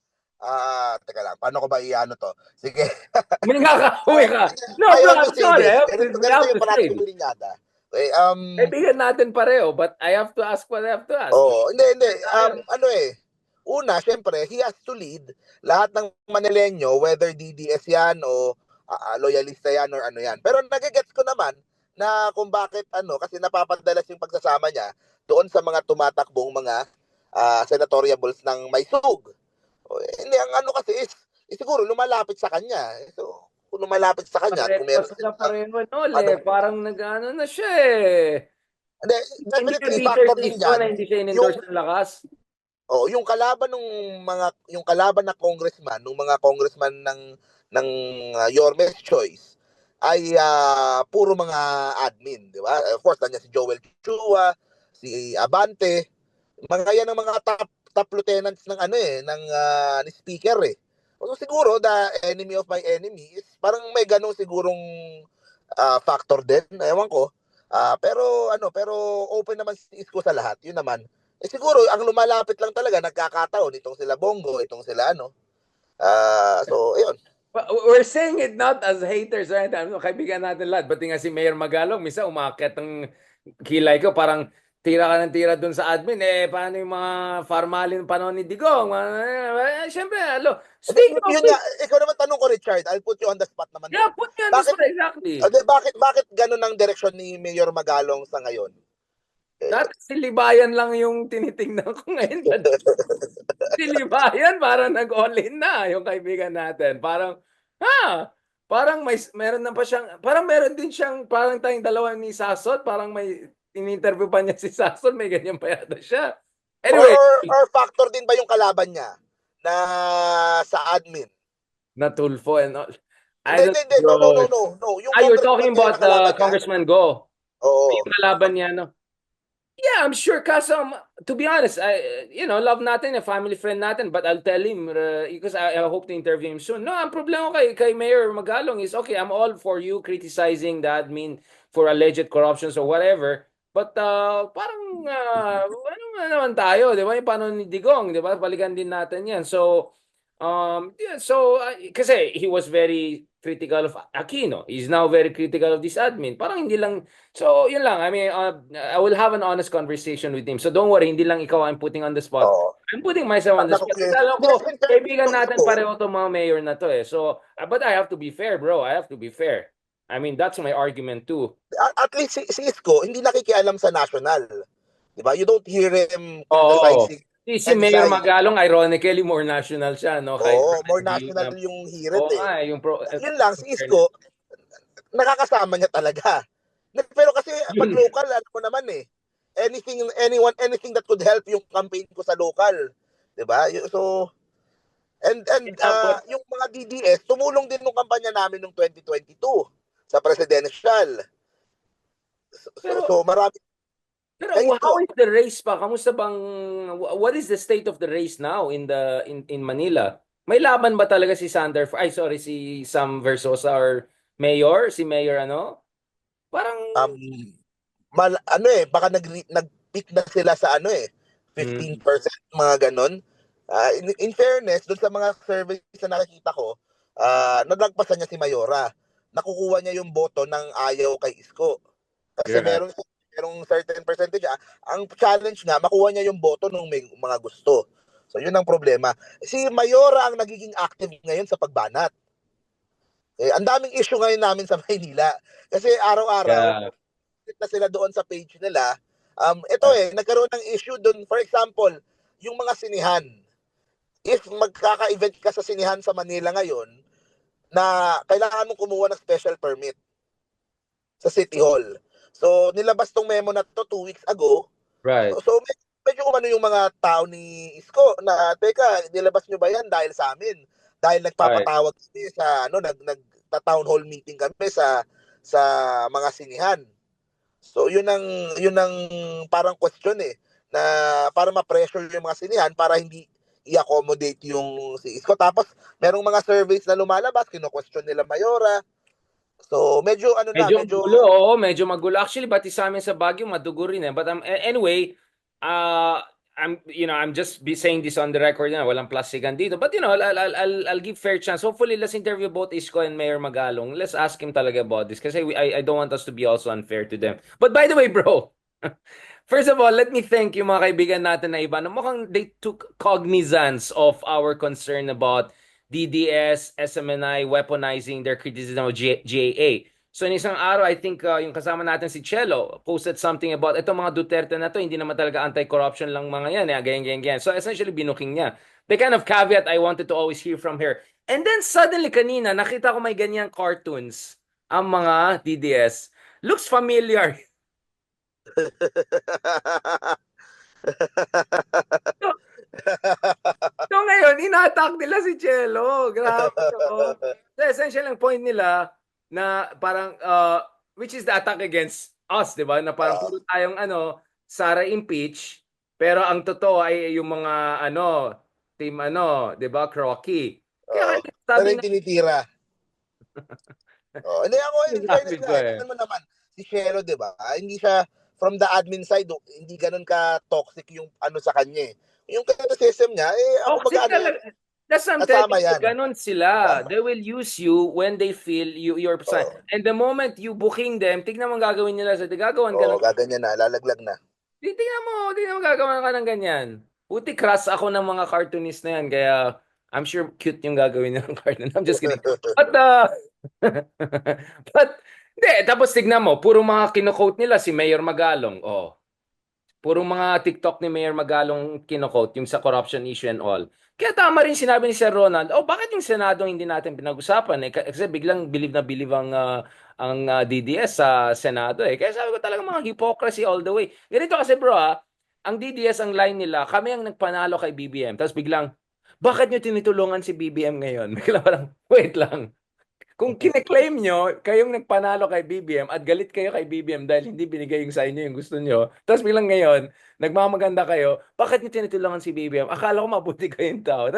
Speaker 3: teka lang, paano ko ba iano to? Sige.
Speaker 1: May nakakauwi ka. No,
Speaker 3: I
Speaker 1: bro,
Speaker 3: want
Speaker 1: I'm
Speaker 3: to say
Speaker 1: sorry.
Speaker 3: this.
Speaker 1: I have to,
Speaker 3: Ganito
Speaker 1: we have
Speaker 3: yung
Speaker 1: to
Speaker 3: parati
Speaker 1: say
Speaker 3: ko
Speaker 1: this.
Speaker 3: bilinyada.
Speaker 1: Kaibigan natin pareho, but I have to ask what I have to ask.
Speaker 3: Oo, hindi. Una, syempre, he has to lead lahat ng Manileño, whether DDS yan o loyalista yan or ano yan. Pero nagigets ko naman na kung bakit kasi napapadalas yung pagsasama niya doon sa mga tumatakbong mga senatoriables ng may sug. Hindi, ang kasi is siguro lumalapit sa kanya. So, kung lumalapit sa kanya, kung meron
Speaker 1: Pareho, parang nag-ano na siya
Speaker 3: Hindi,
Speaker 1: Hindi ka
Speaker 3: definitely
Speaker 1: bitter
Speaker 3: factor din
Speaker 1: Isko
Speaker 3: dyan.
Speaker 1: na hindi siya in-endorse ng lakas.
Speaker 3: Yung kalaban na congressman, ng mga congressman ng Yorme's Choice ay puro mga admin, di ba? Of course, nandiyan si Joel Chua, si Abante, mga yan ang mga top lieutenants ng ni speaker So siguro the enemy of my enemy is parang may ganung sigurong factor din, ewan ko. Pero open naman si Isko sa lahat. Yun naman. Siguro ang lumalapit lang talaga nagkakataon itong sila Bongo, itong sila so ayun.
Speaker 1: We're saying it not as haters, right? Kaibigan natin lahat. Pati nga si Mayor Magalong, misa umakyat ang kilay ko, parang tira ka ng tira dun sa admin. Paano yung mga formalin panahon ni Digong? Siyempre,
Speaker 3: Yun nga, ikaw naman tanong ko, Richard. I'll put you on the spot naman.
Speaker 1: Yeah, put me on the spot, exactly.
Speaker 3: Bakit ganun ang direksyon ni Mayor Magalong sa ngayon?
Speaker 1: Dati si Libayan lang yung tinitingnan ko ngayon. Si Libayan parang nag-all-in na yung kaibigan natin. Parang, parang meron na pa siyang, parang meron din siyang, parang tayong dalawa ni Sasot, parang may in-interview pa niya si Sasot, may ganyan pa yata siya. Anyway.
Speaker 3: Or factor din ba yung kalaban niya na sa admin?
Speaker 1: Na Tulfo and all.
Speaker 3: No.
Speaker 1: You're talking about Congressman Go.
Speaker 3: Oo.
Speaker 1: Yung kalaban niya, Yeah, I'm sure. Kaso, to be honest, love natin, family friend natin, but I'll tell him, because I hope to interview him soon. No, ang problema kay Mayor Magalong is, okay, I'm all for you criticizing the admin for alleged corruptions or whatever. But parang ano nga naman tayo, 'di ba? Yung paano ni Digong, 'di ba? Balikan din natin 'yan. So yeah, so kasi he was very critical of Aquino. He's now very critical of this admin. Parang hindi lang so yun lang. I mean, I will have an honest conversation with him. So don't worry, hindi lang ikaw I'm putting on the spot.
Speaker 3: Oo.
Speaker 1: I'm putting myself on the spot.
Speaker 3: Naku,
Speaker 1: Alam
Speaker 3: yes,
Speaker 1: ko,
Speaker 3: in fairness
Speaker 1: kaibigan
Speaker 3: to
Speaker 1: natin
Speaker 3: Isko,
Speaker 1: pareho to mga mayor na to eh. So, but I have to be fair, bro. I have to be fair. I mean, that's my argument too.
Speaker 3: at least si Isko, hindi nakikialam sa national. Di ba? You don't hear him
Speaker 1: Oo.
Speaker 3: criticizing
Speaker 1: Si Mayor
Speaker 3: NBI.
Speaker 1: Magalong, ironically, more national siya, no? Kahit
Speaker 3: Oo, more
Speaker 1: hindi
Speaker 3: national
Speaker 1: na,
Speaker 3: yung hirit eh.
Speaker 1: yung pro,
Speaker 3: Yun lang, si Isko, nakakasama niya talaga. Pero kasi pag
Speaker 1: Yun.
Speaker 3: local, alam mo naman eh. Anything that could help yung campaign ko sa local. 'Di ba? So, and yung mga DDS, tumulong din nung kampanya namin nung 2022 sa presidential. So marami.
Speaker 1: Pero how is the race pa? Kamusta bang what is the state of the race now in Manila? May laban ba talaga si si Sam Versosa or Mayor, si Mayor ano? Parang
Speaker 3: Baka nag-peak na sila sa 15% mga ganon. In fairness, doon sa mga surveys na nakikita ko, naglagpasan niya si Mayora. Nakukuha niya yung boto ng ayaw kay Isko. Kasi merong certain percentage. Ang challenge nga, makuha niya yung boto nung may mga gusto. So, yun ang problema. Si Mayora ang nagiging active ngayon sa pagbanat. Ang daming issue ngayon namin sa Maynila. Kasi araw-araw, na sila doon sa page nila. Nagkaroon ng issue doon. For example, yung mga sinihan. If magkaka-event ka sa sinihan sa Manila ngayon, na kailangan mong kumuha ng special permit sa City Hall. So, nilabas tong memo na to 2 weeks ago.
Speaker 1: right.
Speaker 3: So medyo umano yung mga tao ni Isko na, teka, nilabas nyo ba yan dahil sa amin? Dahil nagpapatawag kami sa, nagta-town hall meeting kami sa mga sinihan. So, yun ang parang question na para ma-pressure yung mga sinihan para hindi i-accommodate yung si Isko. Tapos, merong mga surveys na lumalabas, kino-question nila Mayora. So, medyo
Speaker 1: Magulo, oo, medyo magulo. Actually, pati sa amin sa Baguio, madugo rin eh. But anyway, I'm just saying this on the record na walang plastikan dito. But I'll give fair chance. Hopefully, let's interview both Isko and Mayor Magalong. Let's ask him talaga about this kasi I don't want us to be also unfair to them. But by the way, bro, first of all, let me thank yung mga kaibigan natin na iba na mukhang they took cognizance of our concern about DDS, SMNI weaponizing their criticism of GAA. So, in isang araw, I think yung kasama natin si Chelo posted something about itong mga Duterte na to, hindi naman talaga anti-corruption lang mga yan, ganyan. So, essentially, binuking niya. The kind of caveat I wanted to always hear from her. And then, suddenly, kanina, nakita ko may ganyang cartoons ang mga DDS. Looks familiar. So ngayon, ina-attack nila si Chelo. Grabe. So essential ang point nila na parang, which is the attack against us, di ba? Na parang puro tayong Sara impeach, pero ang totoo ay yung mga team di ba, Crocky. Kaya sabi na,
Speaker 3: tinitira. Hindi ako, in fairness
Speaker 1: sabi
Speaker 3: mo naman, si Shelo, di ba? Hindi siya, from the admin side, hindi ganun ka-toxic yung sa kanya eh. Yung criticism niya, ako
Speaker 1: that's what I'm telling you, ganon sila. They will use you when they feel you're and the moment you booking them, tignan mo gagawin nila sa gagawan ka
Speaker 3: gaganyan na, lalaglag na.
Speaker 1: Tignan mo gagawin ka ng ganyan. Puti crush ako ng mga cartoonist na yan, kaya I'm sure cute yung gagawin ng cartoon. I'm just kidding. But hindi, tapos tignan mo, puro mga kino-quote nila si Mayor Magalong. Puro mga TikTok ni Mayor Magalong kino-quote yung sa corruption issue and all. Kaya tama rin sinabi ni Sir Ronald, bakit yung Senado hindi natin pinag-usapan? Kasi biglang believe ang DDS sa Senado eh. Kaya sabi ko talaga mga hypocrisy all the way. Ganito kasi bro ang DDS ang line nila, kami ang nagpanalo kay BBM. Tapos biglang, bakit nyo tinutulungan si BBM ngayon? Biglang parang, wait lang. Kung kine-claim nyo, kayong nagpanalo kay BBM at galit kayo kay BBM dahil hindi binigay yung sa inyo yung gusto nyo, tapos bilang ngayon, nagmamaganda kayo, bakit nyo tinutulungan si BBM? Akala ko mabuti kayong tao.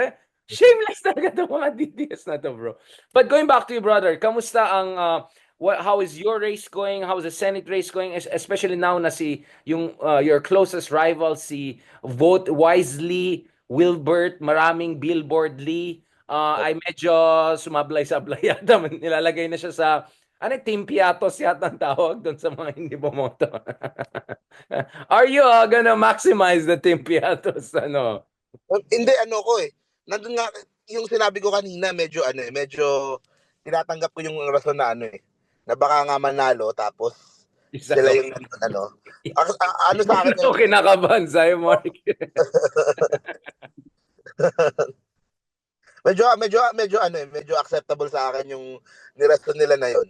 Speaker 1: Shameless talaga itong mga DDS na to, bro. But going back to you, brother, kamusta ang how is your race going? How is the Senate race going? Especially now na your closest rival si Vote Wisely, Wilbert, maraming Billboard Lee. Ay medyo sumablay-sablay yata. Nilalagay na siya sa Team Piatos yata ang tawag doon sa mga hindi bumoto. Are you gonna maximize the Team Piatos? Ano?
Speaker 3: Hindi, ano ko eh. Nandun nga, yung sinabi ko kanina, medyo tinatanggap ko yung rason na na baka nga manalo, tapos
Speaker 1: Isa
Speaker 3: sila
Speaker 1: ka.
Speaker 3: yung ano sa akin
Speaker 1: Ano kinakabahan sa'yo, Mark?
Speaker 3: medyo acceptable sa akin yung nirason nila na yun.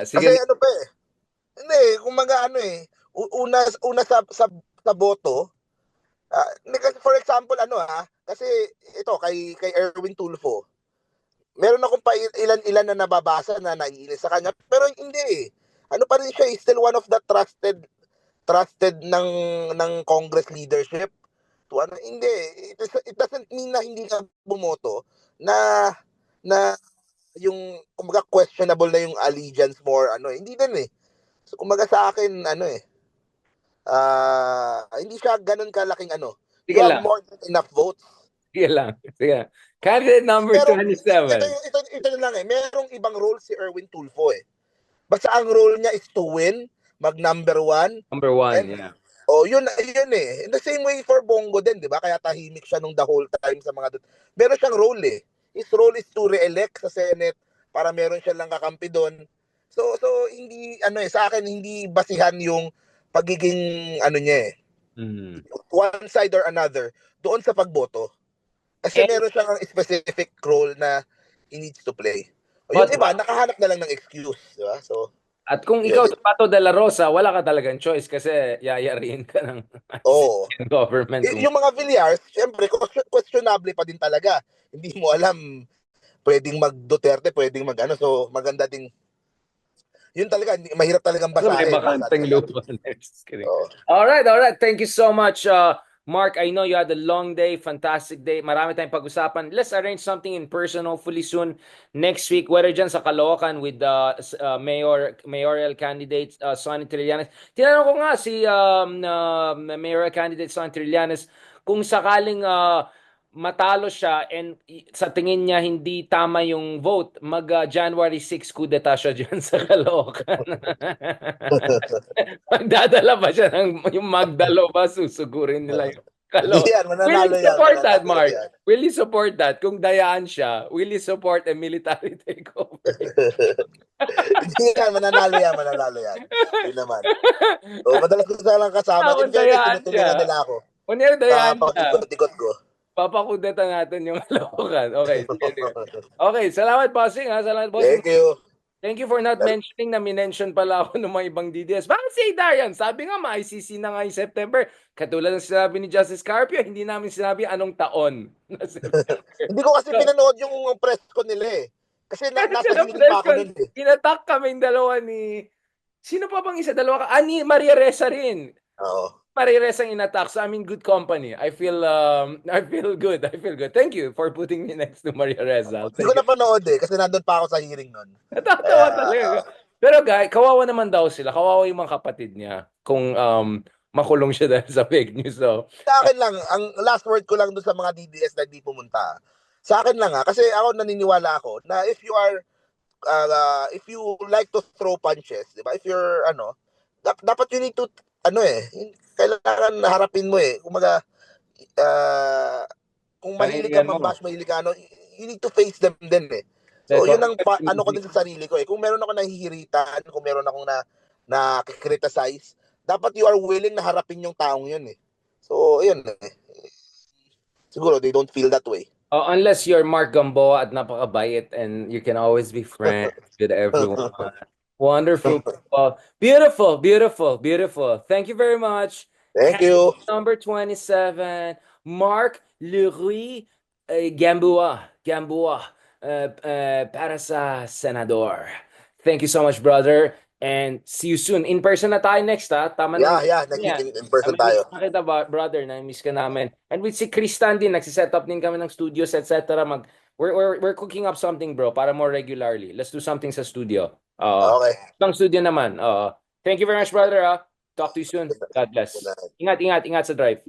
Speaker 1: Sige.
Speaker 3: Kasi ano pa eh. Hindi, kumaga una sa boto, for example, kasi ito, kay Erwin Tulfo, meron akong pa ilan na nababasa na naiinis sa kanya, pero hindi eh. Ano pa rin siya, still one of the trusted ng Congress leadership. Hindi, it doesn't mean na hindi ka bumoto, na yung kumaga questionable na yung allegiance more, hindi din eh. So kumaga sa akin, hindi siya ganun kalaking
Speaker 1: Sige
Speaker 3: You have
Speaker 1: lang.
Speaker 3: more than enough votes.
Speaker 1: Sige lang. Sige. Candidate number
Speaker 3: Pero
Speaker 1: 27.
Speaker 3: ito na lang eh. Merong ibang role si Erwin Tulfo eh. Basta ang role niya is to win, mag number 1.
Speaker 1: Number 1,
Speaker 3: And-
Speaker 1: yeah.
Speaker 3: Yun eh. In the same way for Bongo din, di ba? Kaya tahimik siya nung the whole time sa mga meron siyang role eh. His role is to re-elect sa Senate para meron siya lang kakampi doon. So hindi sa akin hindi basihan yung pagiging niya eh. One side or another doon sa pagboto. Kasi meron siyang specific role na he needs to play. Yung iba, nakahanap na lang ng excuse. Di ba? So,
Speaker 1: At kung ikaw sa Pato de la Rosa, wala ka talagang choice kasi yayariin ka ng
Speaker 3: oo.
Speaker 1: government.
Speaker 3: Yung mga Villars, syempre, questionable pa din talaga. Hindi mo alam, pwedeng mag-Duterte, pwedeng mag-ano. So, maganda ding, yun talaga, mahirap talagang
Speaker 1: May
Speaker 3: basahin.
Speaker 1: bakanteng lupa.
Speaker 3: Oo.
Speaker 1: All right. Thank you so much, Mark. I know you had a long day, fantastic day. Marami tayong pag-usapan. Let's arrange something in person, hopefully soon next week. Whether dyan sa Caloocan with the mayoral candidate Sonny Trillanes. Tinanong ko nga si mayoral candidate Sonny Trillanes kung sakaling matalo siya and sa tingin niya hindi tama yung vote, January 6 coup d'etat siya dyan sa Caloocan. Magdadala ba siya ng yung Magdalo ba? Susugurin nila yung
Speaker 3: Hindi
Speaker 1: Caloocan.
Speaker 3: yan,
Speaker 1: Will
Speaker 3: mananalo
Speaker 1: you
Speaker 3: yan.
Speaker 1: support that,
Speaker 3: mananalo
Speaker 1: Mark?
Speaker 3: yan.
Speaker 1: Will you support that? Kung dayaan siya, will you support a military takeover?
Speaker 3: Hindi yan, mananalo yan. Yun naman. So, madalas ko sa lang kasama.
Speaker 1: Ako,
Speaker 3: In fairness,
Speaker 1: dayaan
Speaker 3: tinutulungan
Speaker 1: siya.
Speaker 3: nila ako.
Speaker 1: Kunyari dayaan
Speaker 3: Sa
Speaker 1: siya.
Speaker 3: pag-ikot ko.
Speaker 1: Papakudetan natin yung Caloocan. Okay, sige. Okay, salamat, bossing. Salamat, bossing.
Speaker 3: Thank you.
Speaker 1: Thank you for not mentioning na minention pala ako ng mga ibang DDS. Bakit si Darian? Sabi nga, ma-ICC na nga yung September. Katulad ng sinabi ni Justice Carpio, hindi namin sinabi anong taon.
Speaker 3: Hindi ko kasi pinanood yung press ko nila eh. Kasi nasa hearing pa ako nun eh.
Speaker 1: Inattack kaming dalawa ni... Sino pa bang isa? Dalawa ka? Ni Maria Ressa rin.
Speaker 3: Oo.
Speaker 1: Maria Ressa ang inattack. So I'm in good company. I feel good. Thank you for putting me next to Maria Ressa.
Speaker 3: Hindi ko napanood eh. Kasi nandun pa ako sa hearing nun.
Speaker 1: Natatawa talaga. Pero guys, kawawa naman daw sila. Kawawa yung mga kapatid niya. Kung makulong siya dahil sa fake news. So,
Speaker 3: Sa akin lang, ang last word ko lang doon sa mga DDS na di pumunta. Sa akin lang kasi ako naniniwala ako na if you like to throw punches, di ba? If you're, dapat you need to, kailangan harapin mo eh. Kumaga, kung mahilig ka
Speaker 1: Panindigan mo.
Speaker 3: mag-bash, mahilig ka, you need to face them din eh. So, yun ang ko din sa sarili ko eh. Kung meron ako nahihiritan, kung meron akong na-criticize, dapat you are willing na harapin yung taong yun eh. So, yun eh. Siguro, they don't feel that way.
Speaker 1: Unless you're Mark Gamboa at napakabait and you can always be friends with everyone. Wonderful. Beautiful. Thank you very much.
Speaker 3: Thank you.
Speaker 1: Number 27, Mark Leroy Gamboa para sa senador. Thank you so much, brother. And see you soon. In person na tayo next, ha? Tama na.
Speaker 3: Yeah, nagiging in person tayo.
Speaker 1: Nakita ba, brother, na-miss ka namin. And with si Kristan din, nagsiset up din kami ng studios, etc. We're cooking up something, bro, para more regularly. Let's do something sa studio.
Speaker 3: Okay.
Speaker 1: Ang studio naman. Thank you very much, brother. Talk to you soon. God
Speaker 3: Good
Speaker 1: bless.
Speaker 3: night.
Speaker 1: Ingat sa drive.